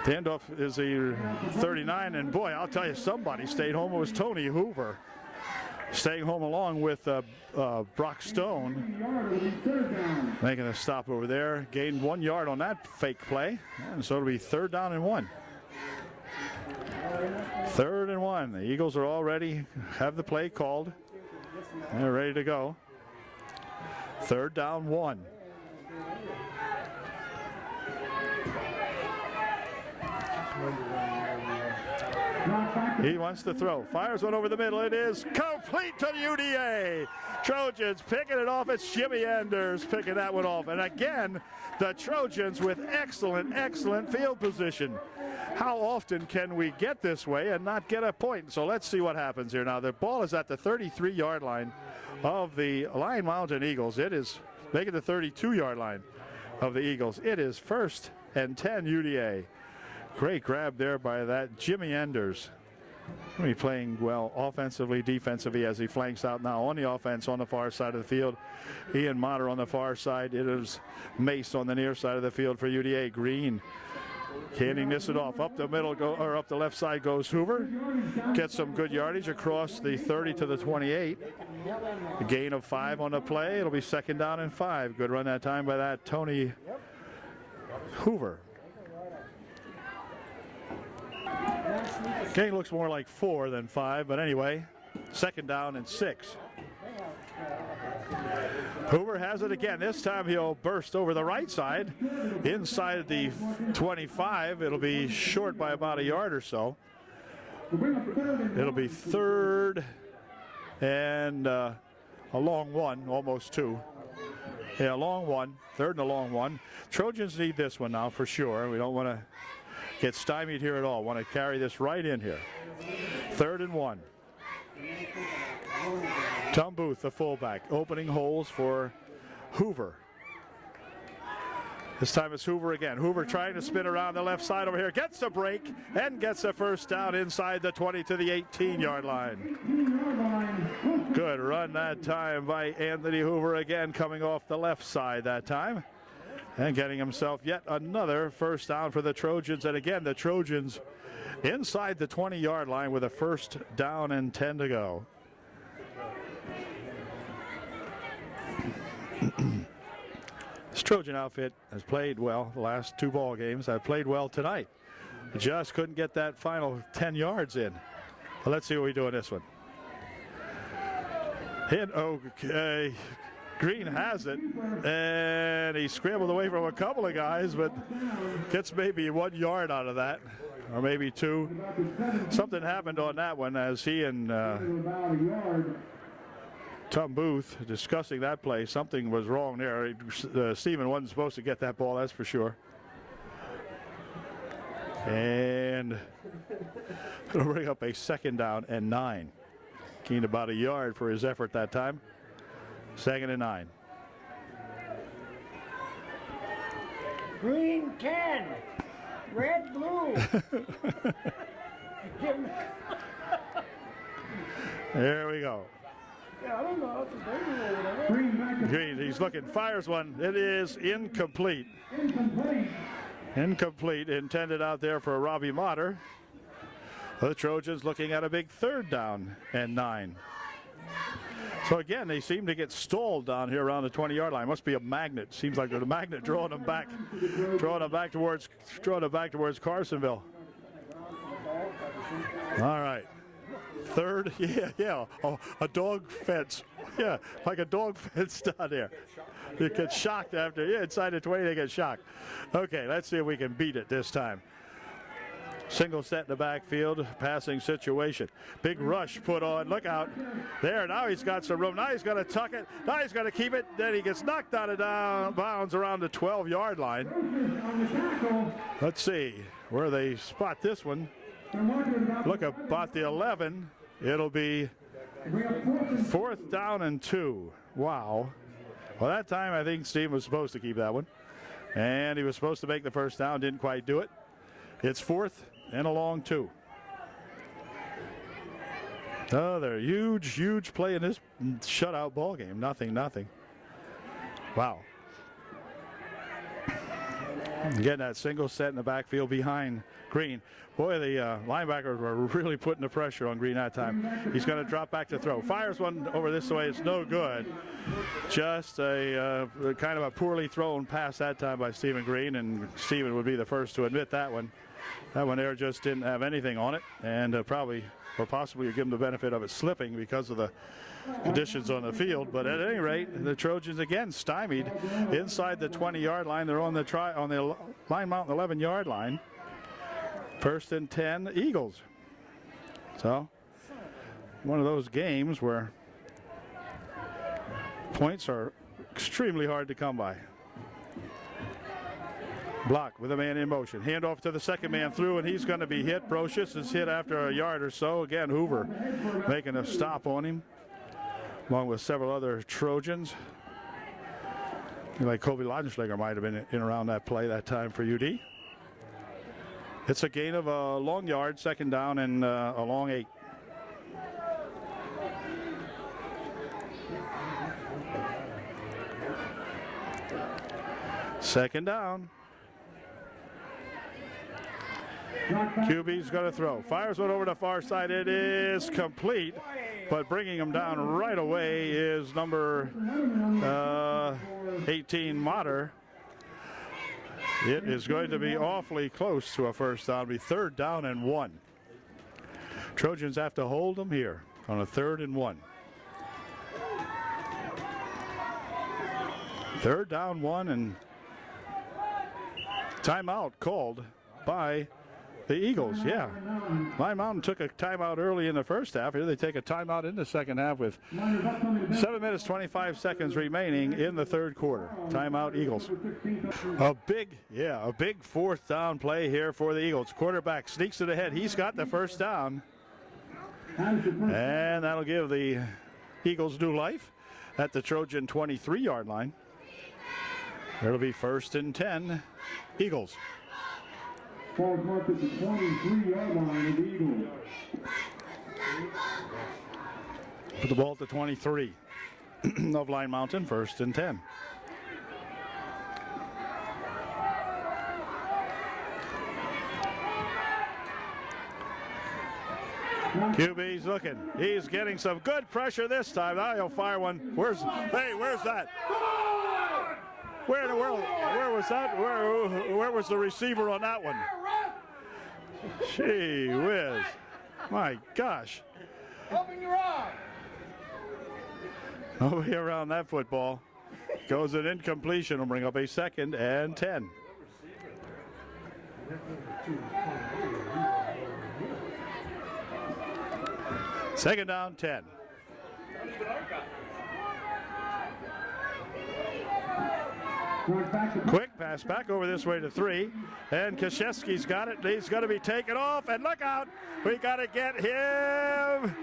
S1: The handoff is a 39, and boy, I'll tell you, somebody stayed home. It was Tony Hoover staying home along with Brock Stone, making a stop over there. Gained 1 yard on that fake play, and so it'll be 3rd down and 1. 3rd and 1. The Eagles are all ready, have the play called. They're ready to go. 3rd down 1. He wants to throw. Fires one over the middle. It is complete to the UDA. Trojans picking it off. It's Jimmy Enders picking that one off. And again, the Trojans with excellent, excellent field position. How often can we get this way and not get a point? So let's see what happens here. Now, the ball is at the 33-yard line of the Line Mountain Eagles. It is making the 32-yard line of the Eagles. It is 1st and 10 UDA. Great grab there by that Jimmy Enders. He's playing well offensively, defensively as he flanks out now on the offense on the far side of the field. Ian Motter on the far side. It is Mace on the near side of the field for UDA. Green handing this it off. Up the middle, up the left side goes Hoover. Gets some good yardage across the 30 to the 28. A gain of 5 on the play. It'll be 2nd down and 5. Good run that time by that Tony Hoover. Gain looks more like 4 than 5, but anyway, 2nd down and 6. Hoover has it again. This time he'll burst over the right side. Inside the 25, it'll be short by about a yard or so. It'll be 3rd and a long 1, almost 2. Yeah, a long 1, 3rd and a long 1. Trojans need this one now for sure. We don't want to get stymied here at all. Want to carry this right in here. 3rd and 1. Tom Booth, the fullback, opening holes for Hoover. This time it's Hoover again. Hoover trying to spin around the left side over here. Gets a break and gets a first down inside the 20 to the 18-yard line. Good run that time by Anthony Hoover again, coming off the left side that time. And getting himself yet another first down for the Trojans. And again, the Trojans inside the 20-yard line with a first down and 10 to go. This Trojan outfit has played well the last two ball games. Have played well tonight. Just couldn't get that final 10 yards in. Well, let's see what we do in this one. Hit, okay. Green has it, and he scrambled away from a couple of guys, but gets maybe 1 yard out of that, or maybe 2. Something happened on that one as he and Tom Booth discussing that play. Something was wrong there. Steven wasn't supposed to get that ball, that's for sure. And it'll bring up a 2nd down and 9. Gained about 1 yard for his effort that time. 2nd and 9.
S3: Green 10, red blue.
S1: There we go.
S3: Yeah, I don't know. It's a baby over there.
S1: Green, he's looking, fires one. It is incomplete. Incomplete, intended out there for Robbie Motter. The Trojans looking at a big 3rd down and 9. So again, they seem to get stalled down here around the 20-yard line. Must be a magnet. Seems like there's a magnet drawing them back towards Carsonville. All right. 3rd, yeah. Oh, a dog fence. Yeah, like a dog fence down there. You get shocked after, inside the 20, they get shocked. Okay, let's see if we can beat it this time. Single set in the backfield, passing situation. Big rush put on. Look out. There, now he's got some room. Now he's going to tuck it. Now he's going to keep it. Then he gets knocked out of bounds around the 12-yard line. Let's see where they spot this one. Look about the 11. It'll be 4th down and 2. Wow. Well, that time I think Steve was supposed to keep that one. And he was supposed to make the first down. Didn't quite do it. It's 4th and a long 2. Oh, they're huge play in this shutout ball game. Nothing. Wow. Getting that single set in the backfield behind Green. Boy, the linebackers were really putting the pressure on Green that time. He's going to drop back to throw. Fires one over this way. It's no good. Just a kind of a poorly thrown pass that time by Stephen Green, and Stephen would be the first to admit that one. That one there just didn't have anything on it, and probably or possibly give him the benefit of it slipping because of the conditions on the field. But at any rate, the Trojans again stymied inside the 20-yard line. They're on the Line Mountain 11-yard line. 1st and 10, Eagles. So one of those games where points are extremely hard to come by. Block with a man in motion. Handoff to the second man through, and he's going to be hit. Brocious is hit after a yard or so. Again, Hoover making a stop on him, along with several other Trojans. Like Kobe Laudenschlager might have been in around that play that time for UD. It's a gain of a long yard, 2nd down and a long 8. Second down. QB's going to throw. Fires one over the far side. It is complete, but bringing him down right away is number 18, Motter. It is going to be awfully close to a first down. It'll be 3rd down and 1. Trojans have to hold them here on a 3rd and 1. 3rd down 1, and timeout called by the Eagles. Yeah, Line Mountain took a timeout early in the first half. Here they take a timeout in the second half with 7 minutes 25 seconds remaining in the 3rd quarter. Timeout, Eagles. A big 4th down play here for the Eagles. Quarterback sneaks it ahead. He's got the first down, and that'll give the Eagles new life at the Trojan 23-yard line. It'll be 1st and 10, Eagles.
S2: Ball marked at the 23-yard line of the Eagles.
S1: Put the ball at the 23 of Line Mountain, 1st and 10. QB's looking. He's getting some good pressure this time. Now he'll fire one. Where's that? Where in the world? Where was that? Where was the receiver on that one? Gee whiz. My gosh.
S3: Open your eye.
S1: Nobody around that football. Goes an incompletion. Will bring up a 2nd and 10. Second down, 10. Quick pass back over this way to 3. And Krzyzewski's got it. He's going to be taken off. And look out. We got to get him.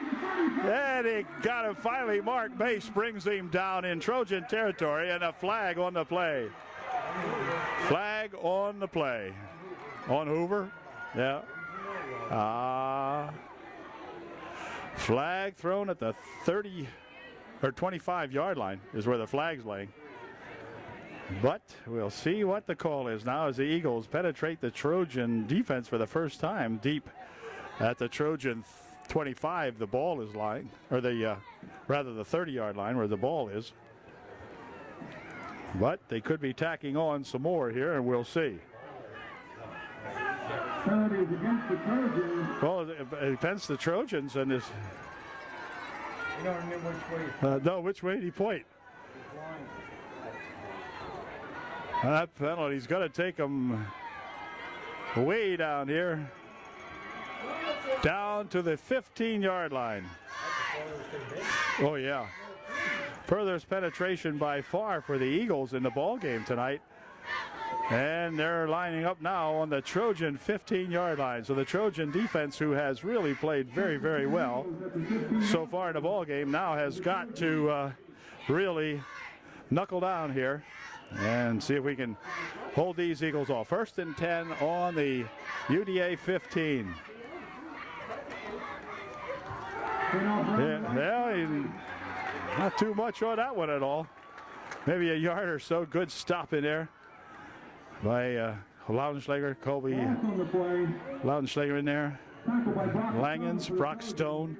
S1: And he got him finally. Mark Mace brings him down in Trojan territory. And a flag on the play. Flag on the play. On Hoover. Yeah. Flag thrown at the 30 or 25-yard line is where the flag's laying. But we'll see what the call is now as the Eagles penetrate the Trojan defense for the first time deep at the Trojan 25. The ball is lying, or rather the 30-yard line where the ball is. But they could be tacking on some more here, and we'll see.
S2: Against the Trojans.
S1: Well, against the Trojans, and this.
S3: You don't remember which way.
S1: No, which way did he point? That penalty's going to take him way down here, down to the 15-yard line. Oh yeah, furthest penetration by far for the Eagles in the ball game tonight. And they're lining up now on the Trojan 15-yard line. So the Trojan defense, who has really played very, very well so far in the ball game, now has got to really knuckle down here and see if we can hold these Eagles off. 1st and 10 on the UDA 15. Yeah, not too much on that one at all. Maybe a yard or so. Good stop in there by Laudenschlager, Colby Laudenschlager in there. Langens, Brock Stone.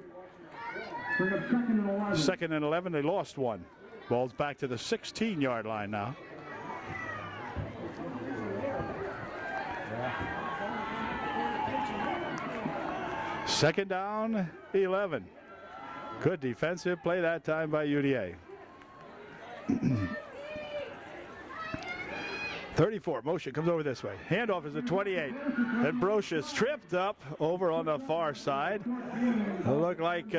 S1: 2nd and 11, they lost one. Ball's back to the 16-yard line now. Second down, 11. Good defensive play that time by UDA. 34, motion comes over this way. Handoff is at 28. And Brocious tripped up over on the far side. It looked like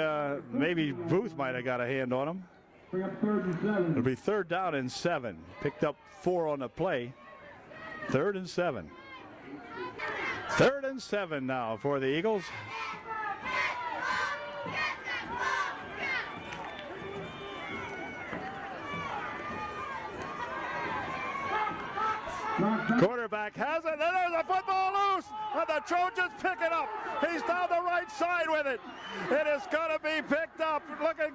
S1: maybe Booth might have got a hand on him. It'll be 3rd down and 7. Picked up 4 on the play. 3rd and 7. 3rd and 7 now for the Eagles. Quarterback has it, and there's a football loose, and the Trojans pick it up. He's down the right side with it. It is going to be picked up,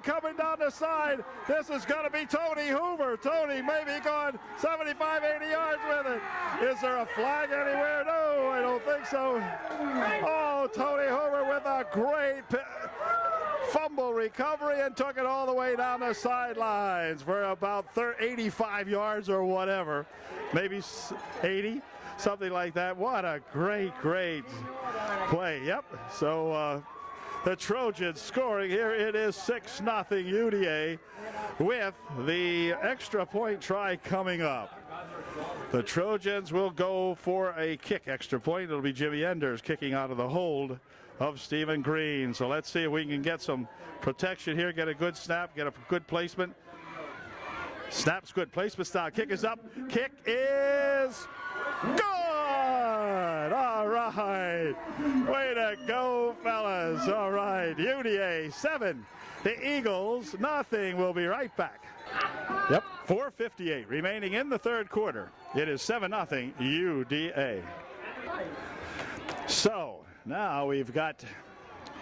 S1: coming down the side. This is going to be Tony Hoover. Tony may be going 75, 80 yards with it. Is there a flag anywhere? No, I don't think so. Oh, Tony Hoover with a great fumble recovery and took it all the way down the sidelines for about 85 yards or whatever. Maybe 80, something like that. What a great play. Yep. So the Trojans scoring here. It is 6-0 UDA with the extra point try coming up. The Trojans will go for a kick extra point. It'll be Jimmy Enders kicking out of the hold of Stephen Green. So let's see if we can get some protection here, get a good snap, get a good placement. Snap's good, placement style. Kick is up. Kick is good. All right. right. Way to go, fellas. All right. UDA 7. The Eagles nothing. We'll be right back. Yep. 4:58 remaining in the third quarter. It is 7-0 UDA. So now we've got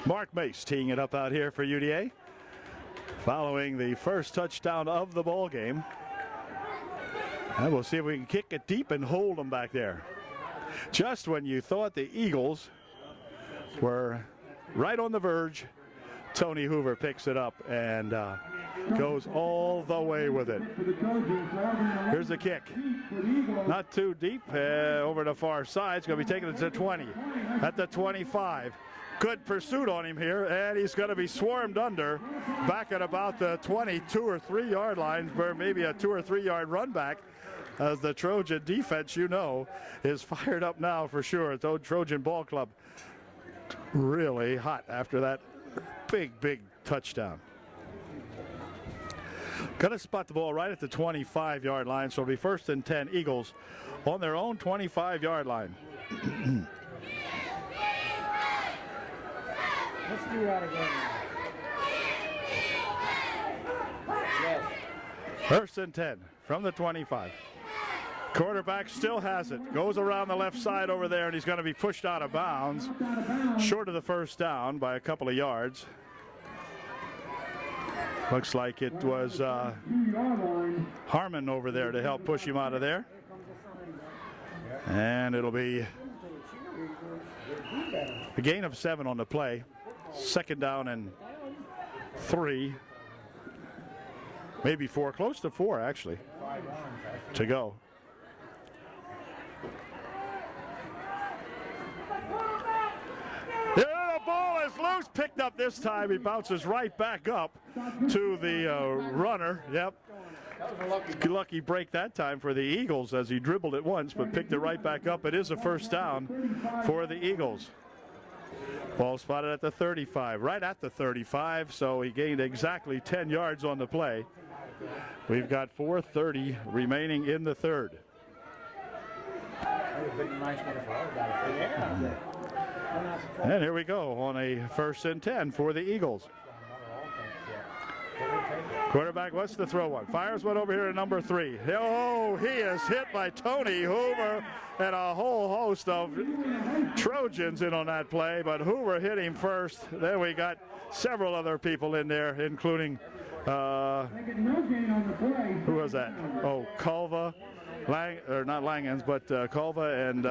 S1: Mark Mace teeing it up out here for UDA, following the first touchdown of the ball game. And we'll see if we can kick it deep and hold them back there. Just when you thought the Eagles were right on the verge, Tony Hoover picks it up and goes all the way with it. Here's the kick. Not too deep, over the far side. It's going to be taken to 20. At the 25. Good pursuit on him here, and he's going to be swarmed under back at about the 22 or 3 yard line, where maybe a 2 or 3 yard run back, as the Trojan defense, is fired up now for sure. The Trojan ball club really hot after that big touchdown. Going to spot the ball right at the 25 yard line, so it'll be 1st and 10 Eagles on their own 25 yard line.
S3: Let's do that again. Yes.
S1: 1st and 10 from the 25. Quarterback still has it. Goes around the left side over there, and he's going to be pushed out of bounds. Short of the first down by a couple of yards. Looks like it was Harmon over there to help push him out of there. And it'll be a gain of 7 on the play. 2nd down and 3. Maybe 4, close to 4 actually, to go. Yeah, the ball is loose, picked up this time. He bounces right back up to the runner. Yep. Lucky break that time for the Eagles as he dribbled it once, but picked it right back up. It is a 1st down for the Eagles. Ball spotted at the 35, right at the 35, so he gained exactly 10 yards on the play. We've got 4:30 remaining in the third. And here we go on a 1st and 10 for the Eagles. Quarterback wants to throw one. Fires one over here to number 3. Oh, he is hit by Tony Hoover, and a whole host of Trojans in on that play, but Hoover hit him first. Then we got several other people in there, including, who was that? Oh, Culva, not Langens, but Culva and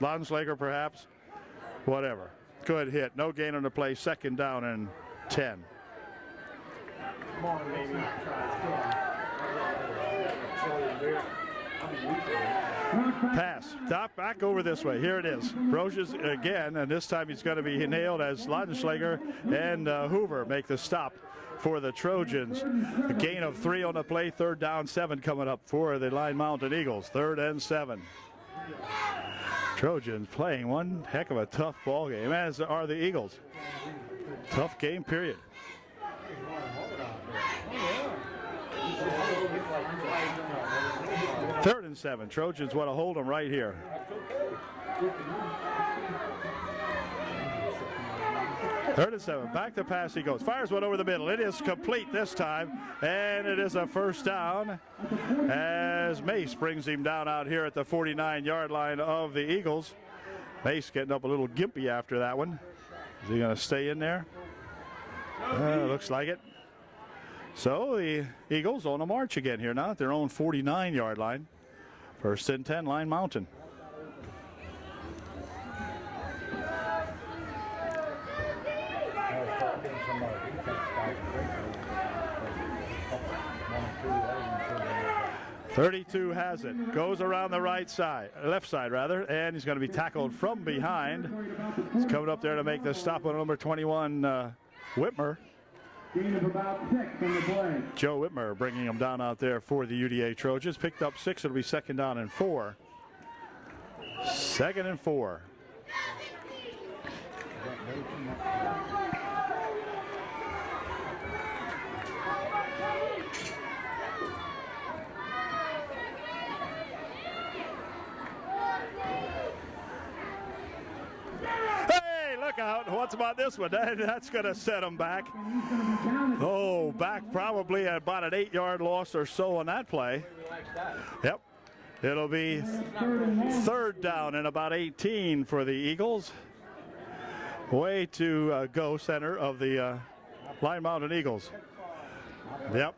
S1: Lanslager perhaps. Whatever. Good hit. No gain on the play. 2nd down and 10. Come on, baby. Pass. Stop back over this way. Here it is. Roches again, and this time he's going to be nailed as Landenschlager and Hoover make the stop for the Trojans. A gain of 3 on the play. 3rd down, 7 coming up for the Line Mountain Eagles. 3rd and 7. Trojans playing one heck of a tough ball game, as are the Eagles. Tough game, period. 3rd and 7. Trojans want to hold them right here. Third and 7. Back to pass he goes. Fires one over the middle. It is complete this time, and it is a 1st down as Mace brings him down out here at the 49-yard line of the Eagles. Mace getting up a little gimpy after that one. Is he going to stay in there? Looks like it. So the Eagles on a march again here now at their own 49-yard line. 1st and 10, Line Mountain. .32 has it. Goes around the left side rather, and he's going to be tackled from behind. He's coming up there to make the stop on number 21, Whitmer.
S2: Gain of about 6 on the play.
S1: Joe Whitmer bringing him down out there for the UDA Trojans. Picked up 6. It'll be 2nd down and 4. 2nd and 4. thoughts about this one? That's going to set them back. Oh, back probably at about an 8-yard loss or so on that play. Yep. It'll be third down and about 18 for the Eagles. Way to go, center of the Line Mountain Eagles. Yep.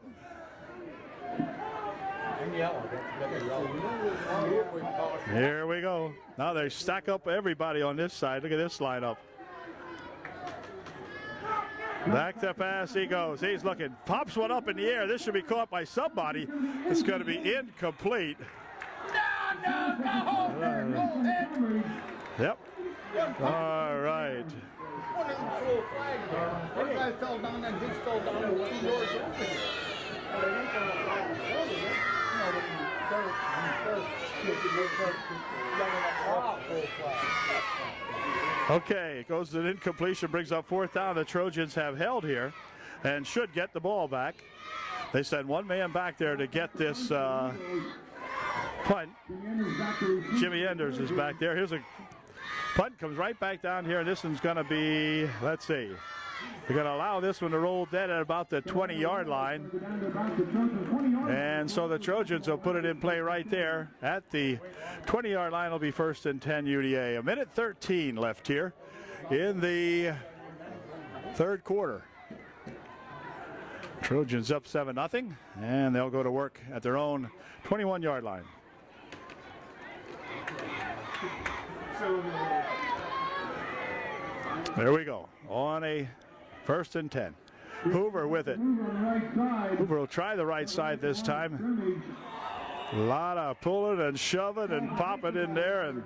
S1: Here we go. Now they stack up everybody on this side. Look at this lineup. Back to pass he goes. He's looking. Pops one up in the air. This should be caught by somebody. It's going to be incomplete. Yep. All right.
S3: One guy fell down and he fell down and 2 yards over.
S1: Okay, it goes to an incompletion, brings up fourth down. The Trojans have held here and should get the ball back. They send one man back there to get this punt. Jimmy Enders is back there. Here's a punt, comes right back down here, and this one's going to be, let's see, they're going to allow this one to roll dead at about the 20-yard line. And so the Trojans will put it in play right there at the 20-yard line. Will be first and 10 UDA. 1:13 left here in the third quarter. Trojans up 7-0, and they'll go to work at their own 21-yard line. There we go, on a first and 10. Hoover with it. Hoover will try the right side this time. A lot of pulling and shoving and popping in there, and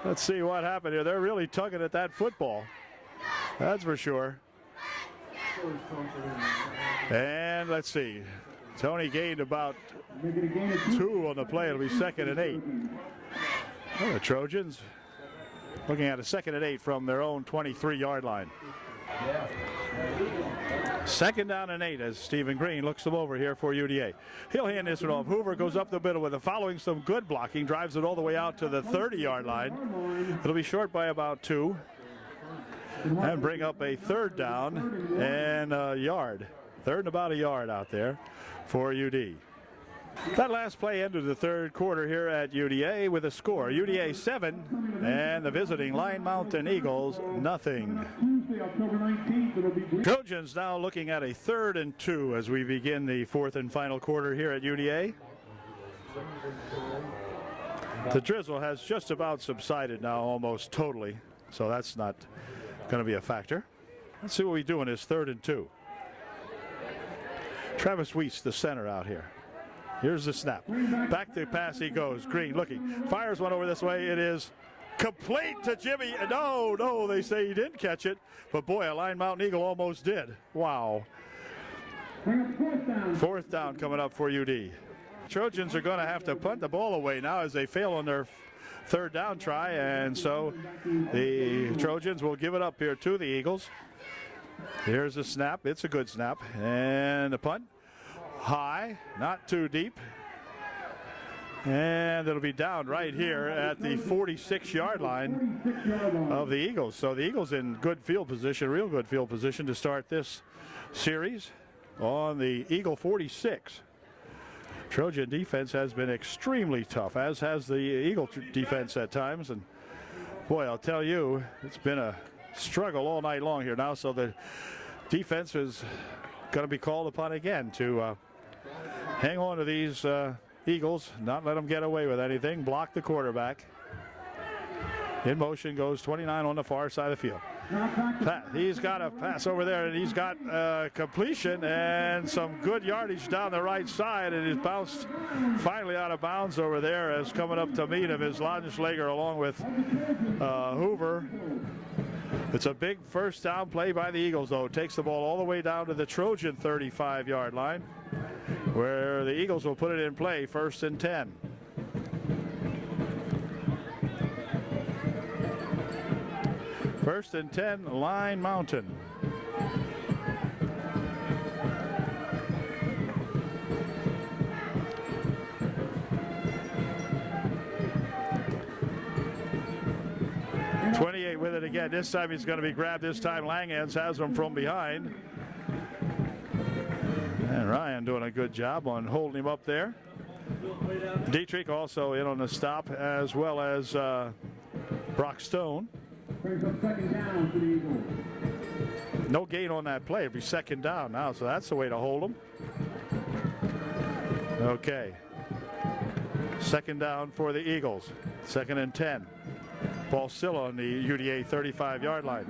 S1: let's see what happened here. They're really tugging at that football, that's for sure. And let's see, Tony gained about 2 on the play. It'll be second and 8. Well, the Trojans looking at a second and 8 from their own 23-yard line. Second down and 8 as Stephen Green looks them over here for UDA. He'll hand this one off. Hoover goes up the middle with it, following some good blocking, drives it all the way out to the 30-yard line. It'll be short by about 2 and bring up a third down and a yard. Third and about a yard out there for UD. That last play ended the third quarter here at UDA with a score. UDA 7 and the visiting Line Mountain Eagles nothing. Trojans now looking at a 3rd and 2 as we begin the fourth and final quarter here at UDA. The drizzle has just about subsided now, almost totally, so that's not going to be a factor. Let's see what we do in this 3rd and 2. Travis Weiss, the center out here. Here's the snap. Back to pass he goes. Green looking. Fires one over this way. It is complete to Jimmy. No, they say he didn't catch it. But boy, a Line Mountain Eagle almost did. Wow. Fourth down coming up for UD. Trojans are going to have to punt the ball away now as they fail on their third down try. And so the Trojans will give it up here to the Eagles. Here's a snap. It's a good snap. And a punt. High, not too deep. And it'll be down right here at the 46-yard line of the Eagles. So the Eagles in good field position, real good field position to start this series on the Eagle 46. Trojan defense has been extremely tough, as has the Eagle defense at times. And boy, I'll tell you, it's been a struggle all night long here now. So the defense is going to be called upon again to hang on to these Eagles, not let them get away with anything. Block the quarterback. In motion goes 29 on the far side of the field. He's got a pass over there, and he's got completion and some good yardage down the right side, and he's bounced finally out of bounds over there as coming up to meet him is Ladenschlager along with Hoover. It's a big first down play by the Eagles, though. Takes the ball all the way down to the Trojan 35-yard line, where the Eagles will put it in play, first and 10. First and 10, Line Mountain. with it again. This time he's going to be grabbed. This time Langhans has him from behind. And Ryan doing a good job on holding him up there. Dietrich also in on the stop, as well as Brock Stone.
S2: Brings up second down for the Eagles.
S1: No gain on that play. It'll be second down now, so that's the way to hold them. Okay. Second down for the Eagles. 2nd and 10. Ball still on the UDA 35-yard line.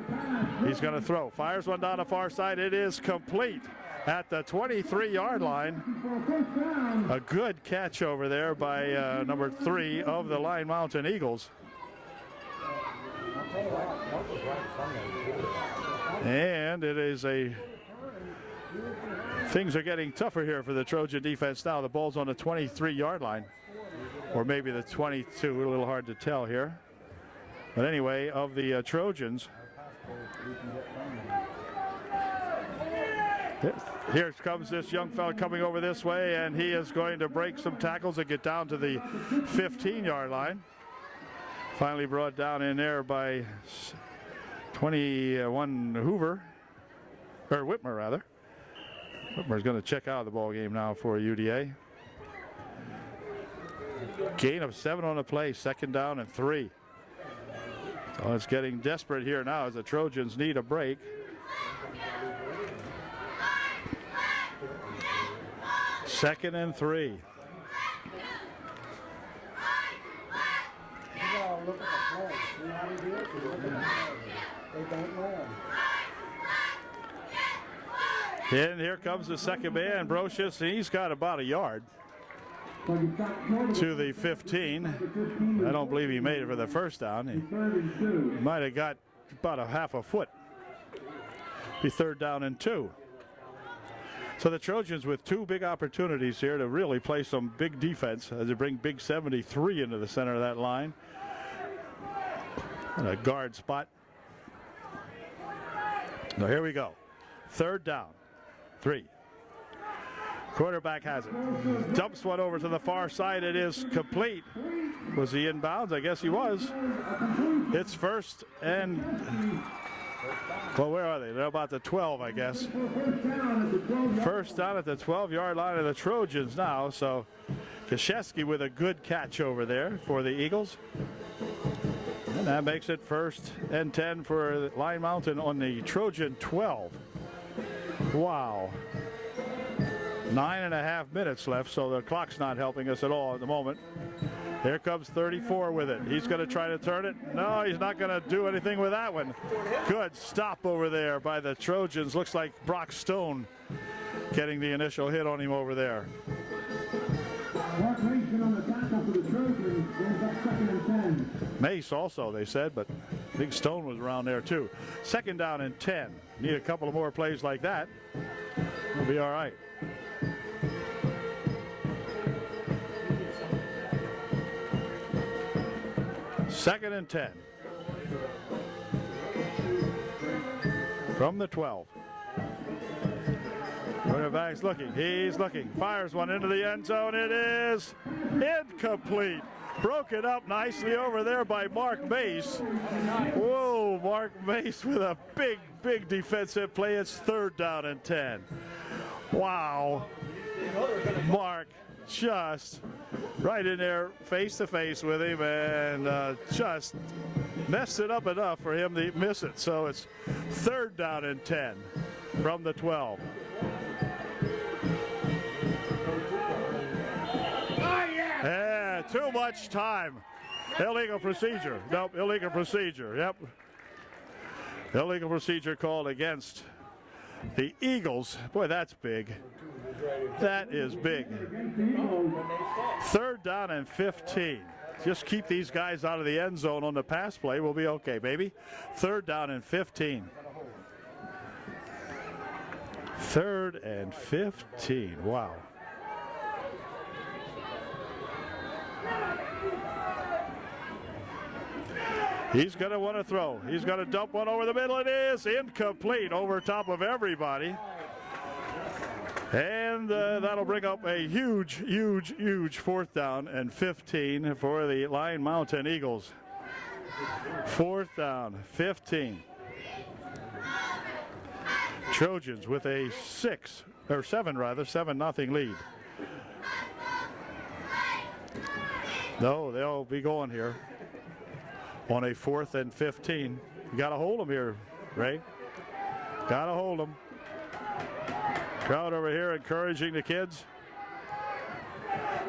S1: He's going to throw. Fires one down the far side. It is complete at the 23-yard line. A good catch over there by number 3 of the Line Mountain Eagles. And it is things are getting tougher here for the Trojan defense now. The ball's on the 23-yard line, or maybe the 22, a little hard to tell here. But anyway, of the Trojans, here comes this young fella coming over this way, and he is going to break some tackles and get down to the 15-yard line. Finally brought down in there by 21 Whitmer rather. Whitmer's going to check out of the ball game now for UDA. Gain of 7 on the play, 2nd down and 3. So it's getting desperate here now as the Trojans need a break. Second and 3.
S3: Look at the play. See how he do it? They don't know him.
S1: And here comes the second man, Brocious. He's got about a yard to the 15. I don't believe he made it for the first down. He might have got about a half a foot. Be 3rd down and 2. So the Trojans with 2 big opportunities here to really play some big defense as they bring big 73 into the center of that line. And a guard spot. Now here we go. 3rd down. 3. Quarterback has it. Dumps one over to the far side. It is complete. Was he inbounds? I guess he was. It's 1st and... Well, where are they? They're about the 12, I guess. 1st down at the 12-yard line of the Trojans now. So Kashesky with a good catch over there for the Eagles. And that makes it 1st and 10 for Line Mountain on the Trojan 12. Wow. 9.5 minutes left, so the clock's not helping us at all at the moment. Here comes 34 with it. He's going to try to turn it. No, he's not going to do anything with that one. Good stop over there by the Trojans. Looks like Brock Stone getting the initial hit on him over there.
S2: On the tackle for the Trojans, brings up 2nd and 10.
S1: Mace also, they said, but Big Stone was around there too. 2nd down and 10. Need a couple of more plays like that. We'll be all right. Second and 10. From the 12. Quarterback's looking. He's looking. Fires one into the end zone. It is incomplete. Broken up nicely over there by Mark Mace. Whoa, Mark Mace with a big defensive play. It's 3rd down and 10. Wow. Mark just right in there face to face with him and just messed it up enough for him to miss it. So it's 3rd down and 10 from the 12. Yeah, too much time. Illegal procedure. Nope, illegal procedure. Yep. Illegal procedure called against the Eagles. Boy, that's big. That is big. 3rd down and 15. Just keep these guys out of the end zone on the pass play. We'll be okay, baby. 3rd down and 15. 3rd and 15. Wow. He's going to want to throw. He's going to dump one over the middle. It is incomplete over top of everybody. And that'll bring up a huge 4th down and 15 for the Line Mountain Eagles. 4th down, 15. Trojans with a 7-0 lead. No, they'll be going here on a 4th and 15. You got to hold them here, Ray. Got to hold them. Crowd over here encouraging the kids.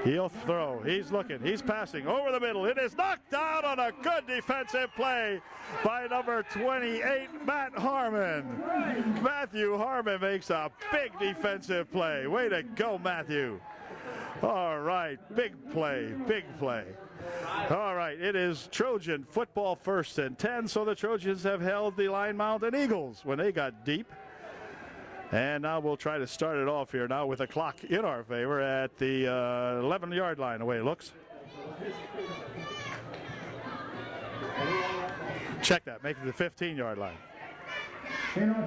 S1: He'll throw. He's looking. He's passing over the middle. It is knocked down on a good defensive play by number 28, Matt Harmon. Matthew Harmon makes a big defensive play. Way to go, Matthew. All right. Big play. Big play. All right. It is Trojan football 1st and 10. So the Trojans have held the Lyon Mountain Eagles when they got deep. And now we'll try to start it off here now with a clock in our favor at the 11-yard line, the way it looks. Check that, make it the 15-yard line.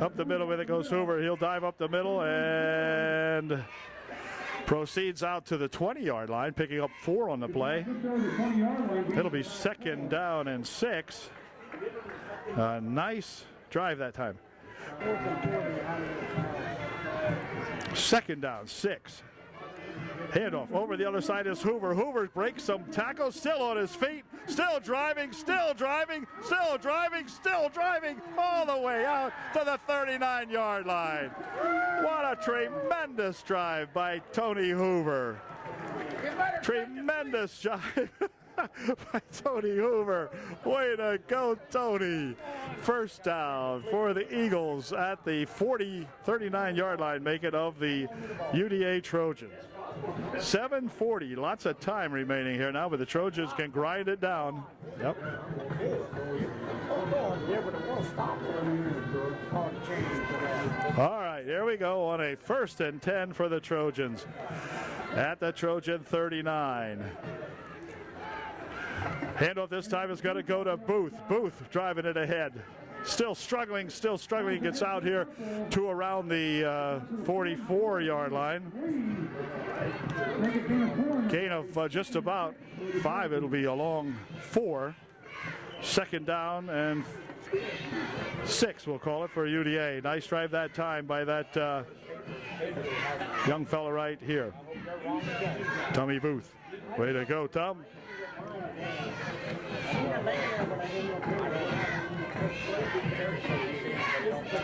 S1: Up the middle with it goes Hoover. He'll dive up the middle and proceeds out to the 20-yard line, picking up 4 on the play. It'll be 2nd down and 6. Nice drive that time. 2nd down, 6. Handoff over the other side is Hoover. Hoover breaks some tackles, still on his feet, still driving, still driving, still driving, still driving, all the way out to the 39-yard line. What a tremendous drive by Tony Hoover. Tremendous drive by Tony Hoover. Way to go, Tony. 1st down for the Eagles at the 39-yard line, make it of the UDA Trojans. 7:40, lots of time remaining here now, but the Trojans can grind it down. Yep. All right, here we go on a 1st and 10 for the Trojans at the Trojan 39. Handoff this time is going to go to Booth. Booth driving it ahead. Still struggling, gets out here to around the 44-yard line. Gain of just about 5. It'll be a long 4. 2nd down and 6, we'll call it, for UDA. Nice drive that time by that young fella right here. Tommy Booth. Way to go, Tom.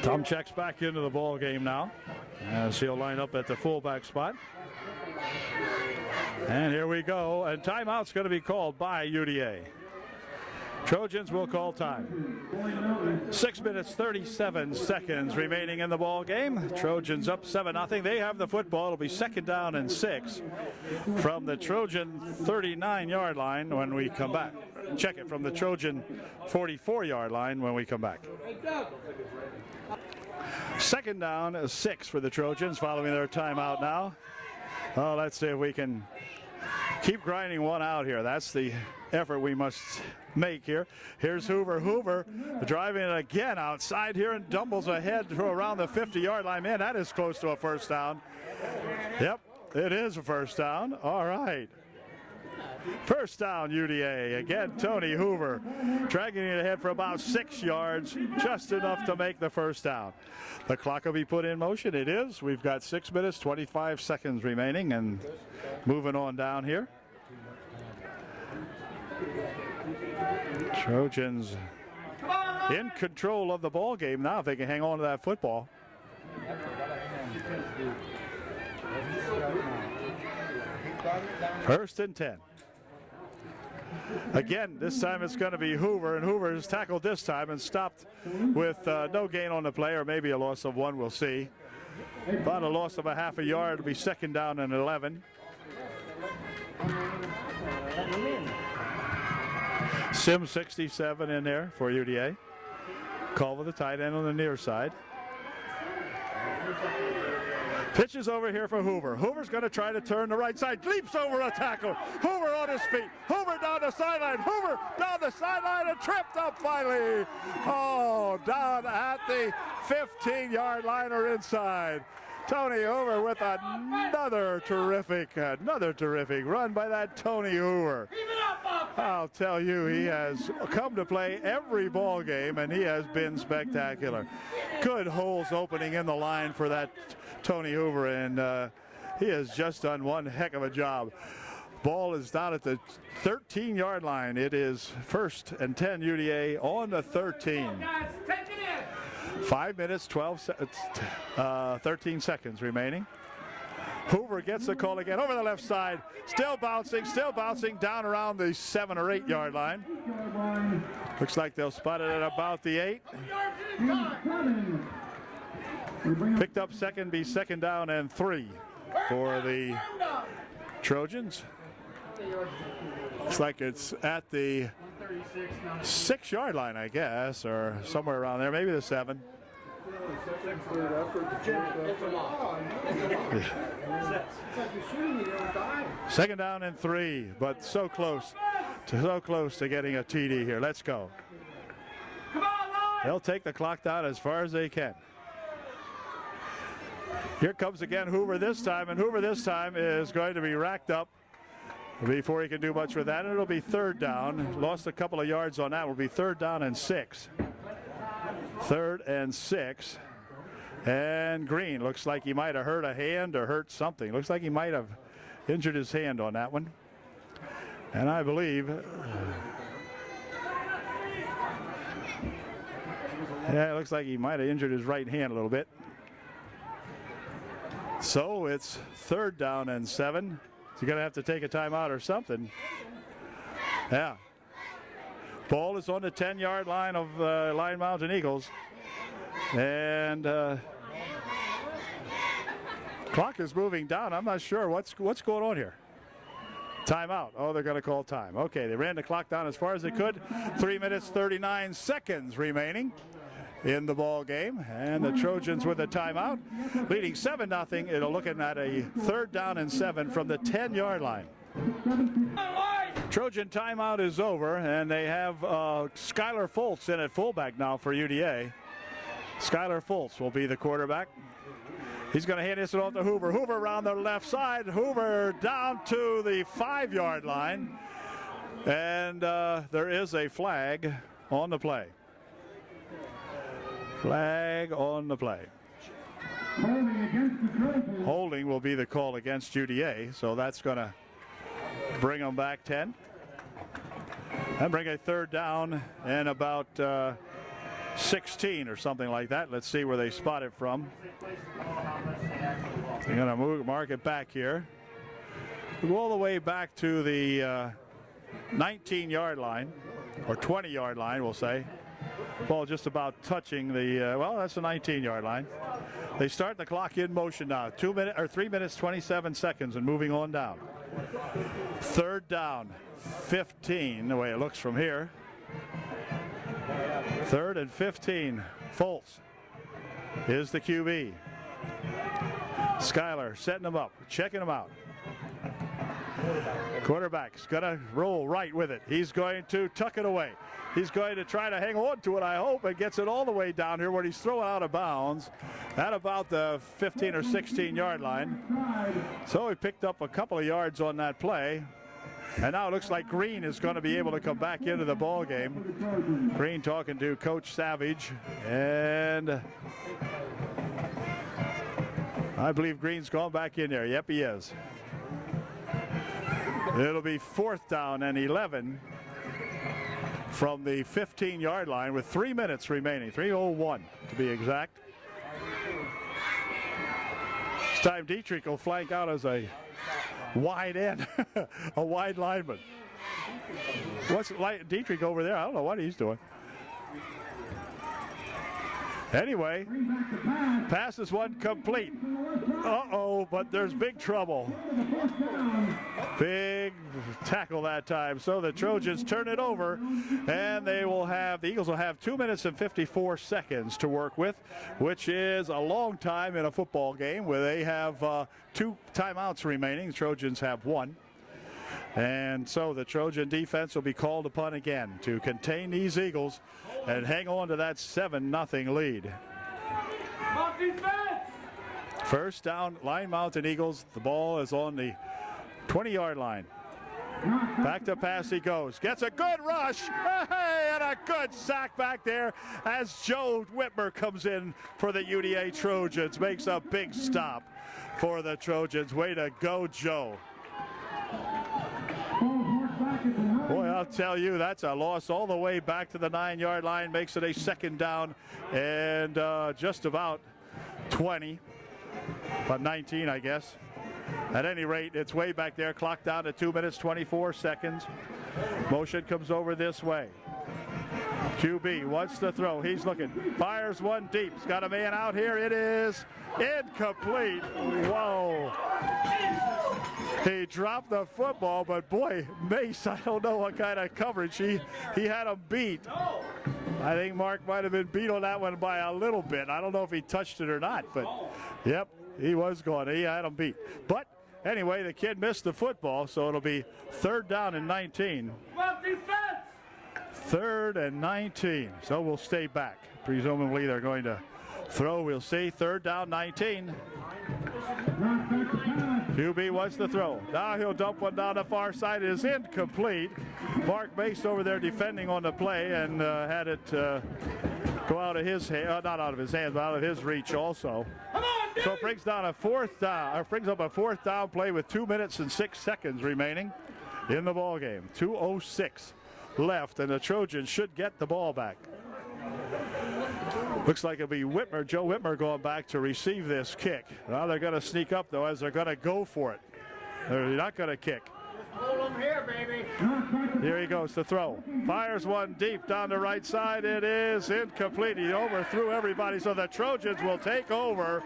S1: Tom checks back into the ball game now as he'll line up at the fullback spot. And here we go. And timeout's going to be called by UDA. Trojans will call time. 6 minutes, 37 seconds remaining in the ball game. Trojans up 7-0. They have the football. It'll be 2nd down and 6 from the Trojan 39-yard line when we come back. Check it from the Trojan 44-yard line when we come back. 2nd down, 6 for the Trojans following their timeout now. Oh, let's see if we can keep grinding one out here. That's the effort we must make here. Here's Hoover. Hoover driving it again outside here and dumbles ahead to around the 50-yard line. Man, that is close to a 1st down. Yep, it is a 1st down. All right. 1st down, UDA. Again, Tony Hoover dragging it ahead for about 6 yards, just enough to make the 1st down. The clock will be put in motion. It is. We've got 6 minutes, 25 seconds remaining, and moving on down here. Trojans in control of the ball game now if they can hang on to that football. First and 10. Again, this time it's going to be Hoover, and Hoover is tackled this time and stopped with no gain on the play, or maybe a loss of 1, we'll see. About a loss of a half a yard. It'll be 2nd down and 11. Sim 67 in there for UDA. Culver, the tight end, on the near side. Pitches over here for Hoover. Hoover's going to try to turn the right side. Leaps over a tackle. Hoover on his feet. Hoover down the sideline. Hoover down the sideline and tripped up finally. Oh, down at the 15-yard line or inside. Tony Hoover with another terrific run by that Tony Hoover. I'll tell you, he has come to play every ball game, and he has been spectacular. Good holes opening in the line for that Tony Hoover, and he has just done one heck of a job. Ball is down at the 13-yard line. It is 1st and 10 UDA on the 13. 5 minutes, 13 seconds remaining. Hoover gets the call again over the left side. Still bouncing down around the 7 or 8 yard line. Looks like they'll spot it at about the 8. Picked up second down and 3 for the Trojans. Looks like it's at the 6 yard line, I guess, or somewhere around there, maybe the 7. Second down and 3, but so close to getting a TD here. Let's go. They'll take the clock down as far as they can. Here comes again Hoover this time, and Hoover this time is going to be racked up before he can do much with that. And it'll be 3rd down. Lost a couple of yards on that. Will be 3rd down and 6. 3rd and 6. And Green looks like he might have hurt a hand or hurt something. Looks like he might have injured his hand on that one. And I believe, yeah, it looks like he might have injured his right hand a little bit. So it's 3rd down and 7. So you're going to have to take a timeout or something. Yeah. Ball is on the 10-yard line of Lyon Mountain Eagles. And clock is moving down. I'm not sure what's going on here. Timeout. Oh, they're going to call time. Okay, they ran the clock down as far as they could. 3 minutes, 39 seconds remaining in the ball game, and the Trojans with a timeout, leading 7-0. It'll looking at a 3rd down and 7 from the 10-yard line. Trojan timeout is over, and they have Skylar Foltz in at fullback now for UDA. Skylar Foltz will be the quarterback. He's going to hand this off to Hoover. Hoover around the left side. Hoover down to the 5-yard line, and there is a flag on the play. Flag on the play. Holding will be the call against UDA, so that's going to bring them back 10. And bring a 3rd down and about 16 or something like that. Let's see where they spot it from. They're going to mark it back here. Go all the way back to the 19-yard line, or 20-yard line, we'll say. Ball just about touching the, well, that's the 19-yard line. They start the clock in motion now. 3 minutes, 27 seconds, and moving on down. 3rd down, 15, the way it looks from here. 3rd and 15. Foltz is the QB. Skylar setting him up, checking him out. Quarterback's going to roll right with it. He's going to tuck it away. He's going to try to hang on to it, I hope, and gets it all the way down here where he's throwing out of bounds at about the 15 or 16-yard line. So he picked up a couple of yards on that play. And now it looks like Green is going to be able to come back into the ball game. Green talking to Coach Savage, and I believe Green's gone back in there. Yep, he is. It'll be 4th down and 11 from the 15-yard line with 3 minutes remaining, 3:01 to be exact. This time Dietrich will flank out as a wide end, a wide lineman. What's Dietrich over there? I don't know what he's doing. Anyway, pass is one complete. Uh-oh, but there's big trouble. Big tackle that time. So the Trojans turn it over, and the Eagles will have 2 minutes and 54 seconds to work with, which is a long time in a football game where they have 2 timeouts remaining. The Trojans have 1. And so the Trojan defense will be called upon again to contain these Eagles and hang on to that 7-0 lead. First down, Line Mountain Eagles. The ball is on the 20-yard line. Back to pass he goes. Gets a good rush. Hey, and a good sack back there as Joe Whitmer comes in for the UDA Trojans. Makes a big stop for the Trojans. Way to go, Joe. Boy, I'll tell you, that's a loss all the way back to the 9-yard line. Makes it a second down and just about 20. About 19, I guess. At any rate, it's way back there. Clock down to 2 minutes, 24 seconds. Motion comes over this way. QB wants to throw. He's looking. Fires one deep. He's got a man out here. It is incomplete. Whoa. He dropped the football, but boy, Mace, I don't know what kind of coverage. He had him beat. I think Mark might have been beat on that one by a little bit. I don't know if he touched it or not, but yep, he was gone. He had him beat. But anyway, the kid missed the football, so it'll be third down and 19. Third and 19. So we'll stay back. Presumably they're going to throw. We'll see. Third down, 19. QB wants to throw. Now he'll dump one down the far side. It is incomplete. Mark Mace over there defending on the play and had it go out of his hand, not out of his hands, but out of his reach also. So it brings down a fourth down, or brings up a fourth down play with 2 minutes and 6 seconds remaining in the ball game. 2:06 left, and the Trojans should get the ball back. Looks like it'll be Whitmer, Joe Whitmer, going back to receive this kick. Now they're going to sneak up, though, as they're going to go for it. They're not going to kick.
S3: Hold him here, baby.
S1: Here he goes to throw. Fires one deep down the right side. It is incomplete. He overthrew everybody, so the Trojans will take over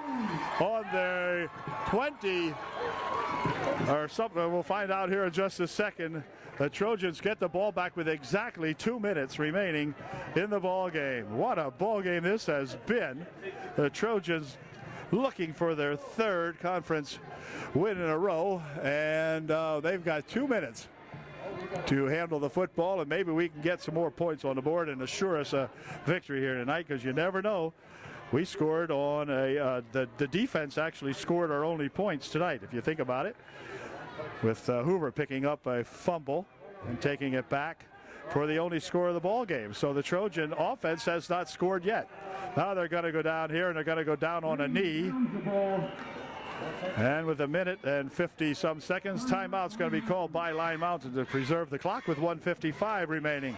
S1: on their 20 or something. We'll find out here in just a second. The Trojans get the ball back with exactly 2 minutes remaining in the ball game. What a ball game this has been. The Trojans looking for their third conference win in a row, and they've got 2 minutes to handle the football, and maybe we can get some more points on the board and assure us a victory here tonight, because you never know. We scored on the defense actually scored our only points tonight, if you think about it, with Hoover picking up a fumble and taking it back for the only score of the ball game. So the Trojan offense has not scored yet. Now they're going to go down here, and they're going to go down on a knee. And with a minute and 50-some seconds, timeout's going to be called by Line Mountain to preserve the clock with 1:55 remaining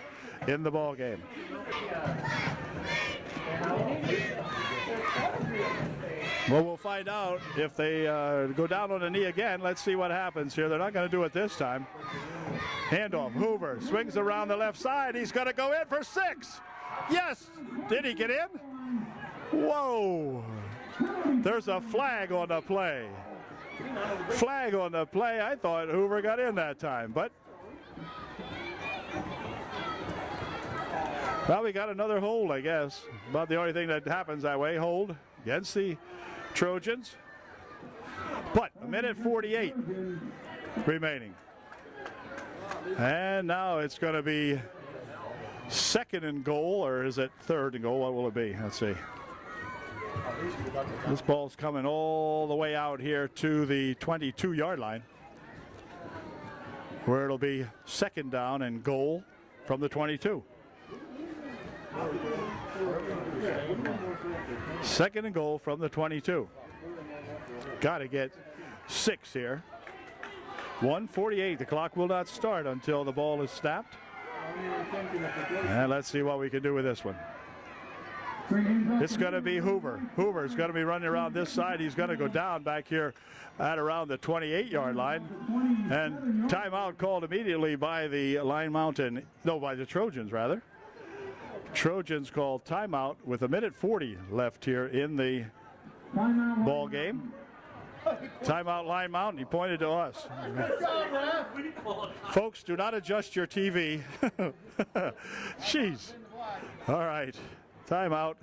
S1: in the ball game. Well, we'll find out if they go down on a knee again. Let's see what happens here. They're not going to do it this time. Handoff. Hoover swings around the left side. He's going to go in for 6. Yes. Did he get in? Whoa. There's a flag on the play. Flag on the play. I thought Hoover got in that time, but well, we got another hold, I guess. About the only thing that happens that way. Hold against the Trojans. But a minute 48 remaining. And now it's going to be second and goal, or is it third and goal? What will it be? Let's see. This ball's coming all the way out here to the 22-yard line, where it'll be second down and goal from the 22. Second and goal from the 22. Got to get 6 here. 1:48. The clock will not start until the ball is snapped. And let's see what we can do with this one. It's going to be Hoover. Hoover's going to be running around this side. He's going to go down back here at around the 28-yard line. And timeout called immediately by the by the Trojans, rather. Trojans called timeout with a minute 40 left here in the ball game. Timeout Line Mountain. He pointed to us. Folks, do not adjust your TV. Jeez. All right. Timeout.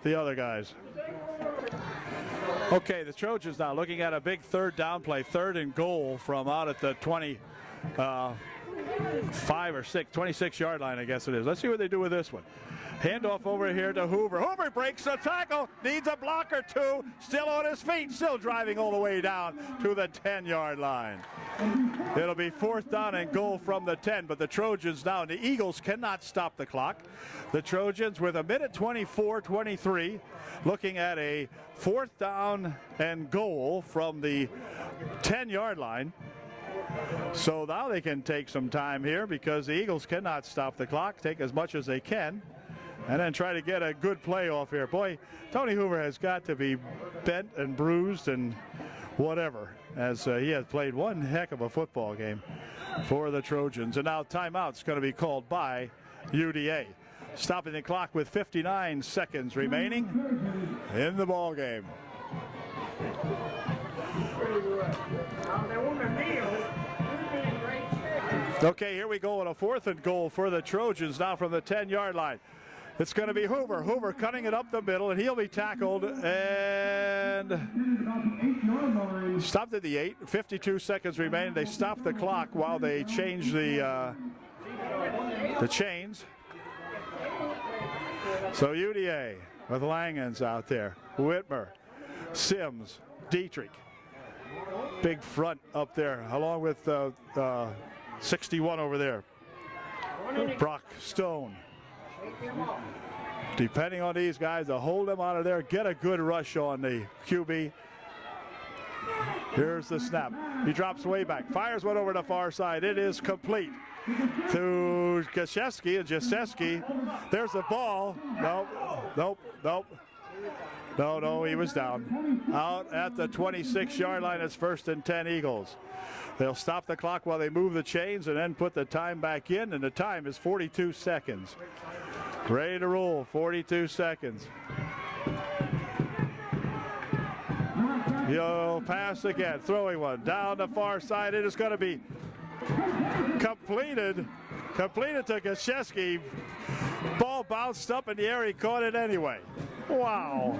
S1: The other guys. Okay, the Trojans now looking at a big third down play. Third and goal from out at the 26-yard line, I guess it is. Let's see what they do with this one. Handoff over here to Hoover. Hoover breaks the tackle, needs a block or two, still on his feet, still driving all the way down to the 10-yard line. It'll be 4th down and goal from the 10, but the Trojans now, and the Eagles cannot stop the clock. The Trojans with 1:24:23, looking at a 4th down and goal from the 10-yard line. So now they can take some time here because the Eagles cannot stop the clock, take as much as they can, and then try to get a good play off here. Boy, Tony Hoover has got to be bent and bruised and whatever, as he has played one heck of a football game for the Trojans. And now timeout's going to be called by UDA. Stopping the clock with 59 seconds remaining in the ball game. Okay, here we go on a 4th and goal for the Trojans now from the 10-yard line. It's going to be Hoover. Hoover cutting it up the middle, and he'll be tackled and stopped at the 8. 52 seconds remaining. They stopped the clock while they change the chains. So UDA with Langens out there. Whitmer, Sims, Dietrich. Big front up there, along with 61 over there. Brock Stone. Depending on these guys to hold them out of there, get a good rush on the QB. Here's the snap. He drops way back, fires one over the far side. It is complete to Gasiewski, and Gasiewski, there's the ball. Nope. No, he was down. Out at the 26-yard line. It's 1st and 10 Eagles. They'll stop the clock while they move the chains and then put the time back in, and the time is 42 seconds. Ready to roll, 42 seconds. He'll pass again, throwing one down the far side. It is going to be completed to Gasiewski. Ball bounced up in the air. He caught it anyway. Wow.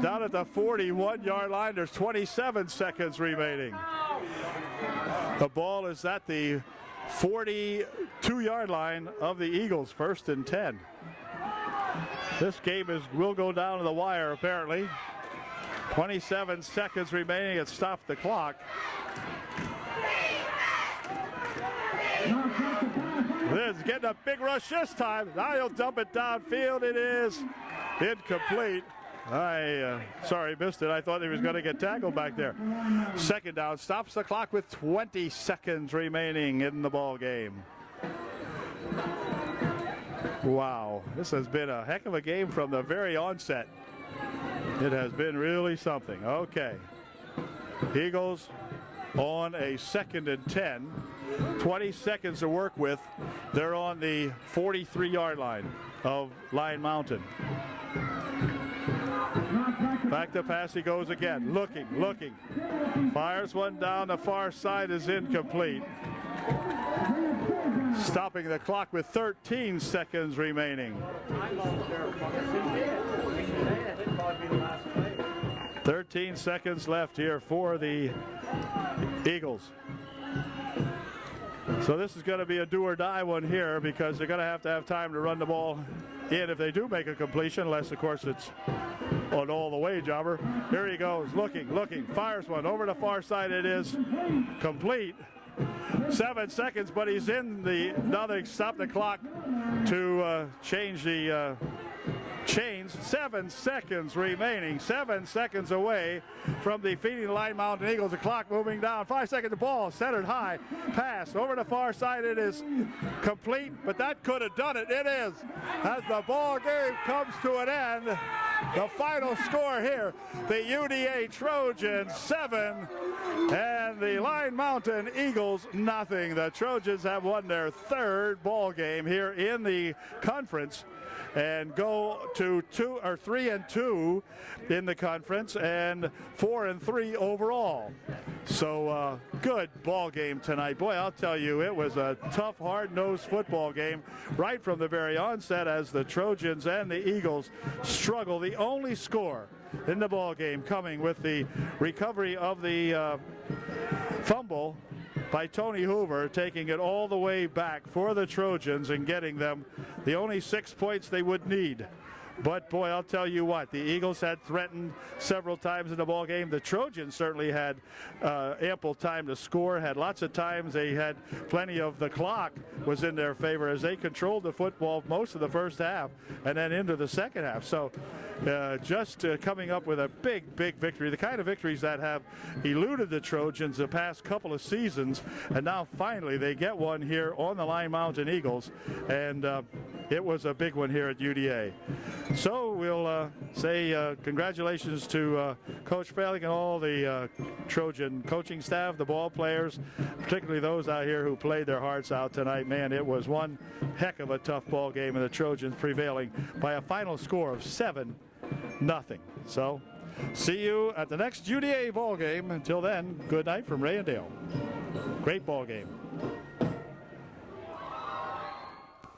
S1: Down at the 41-yard line, there's 27 seconds remaining. The ball is at the 42-yard line of the Eagles, 1st and 10. This game will go down to the wire, apparently. 27 seconds remaining. It stopped the clock. This is getting a big rush this time. Now he'll dump it downfield. It is incomplete. Sorry, missed it. I thought he was going to get tackled back there. 2nd down, stops the clock with 20 seconds remaining in the ball game. Wow, this has been a heck of a game from the very onset. It has been really something. Okay, Eagles on a 2nd and 10. 20 seconds to work with. They're on the 43-yard line of Lion Mountain. Back to pass he goes again. Looking. Fires one down the far side, is incomplete. Stopping the clock with 13 seconds remaining. 13 seconds left here for the Eagles. So this is going to be a do or die one here, because they're going to have time to run the ball in if they do make a completion, unless of course it's an all the way jobber. Here he goes, looking, fires one over the far side. It is complete. 7 seconds, but he's in the, now they stop the clock to change the chains. 7 seconds remaining, 7 seconds away from defeating the Lion Mountain Eagles. The clock moving down. 5 seconds, the ball centered high. Pass over the far side. It is complete, but that could have done it. It is. As the ball game comes to an end, the final score here, the UDA Trojans 7 and the Lion Mountain Eagles nothing. The Trojans have won their 3rd ball game here in the conference and go to 3-2 in the conference and 4-3 overall. So good ball game tonight. Boy, I'll tell you, it was a tough, hard-nosed football game right from the very onset as the Trojans and the Eagles struggle. The only score in the ball game coming with the recovery of the fumble by Tony Hoover, taking it all the way back for the Trojans and getting them the only 6 points they would need. But boy, I'll tell you what, the Eagles had threatened several times in the ball game. The Trojans certainly had ample time to score, had lots of times. They had plenty of the clock was in their favor as they controlled the football most of the first half and then into the second half. So just coming up with a big victory, the kind of victories that have eluded the Trojans the past couple of seasons, and now finally they get one here on the Line Mountain Eagles, and it was a big one here at UDA. So we'll say congratulations to Coach Failing and all the Trojan coaching staff, the ball players, particularly those out here who played their hearts out tonight. Man, it was one heck of a tough ball game, and the Trojans prevailing by a final score of 7-0. So see you at the next UDA ball game. Until then, good night from Ray and Dale. Great ball game.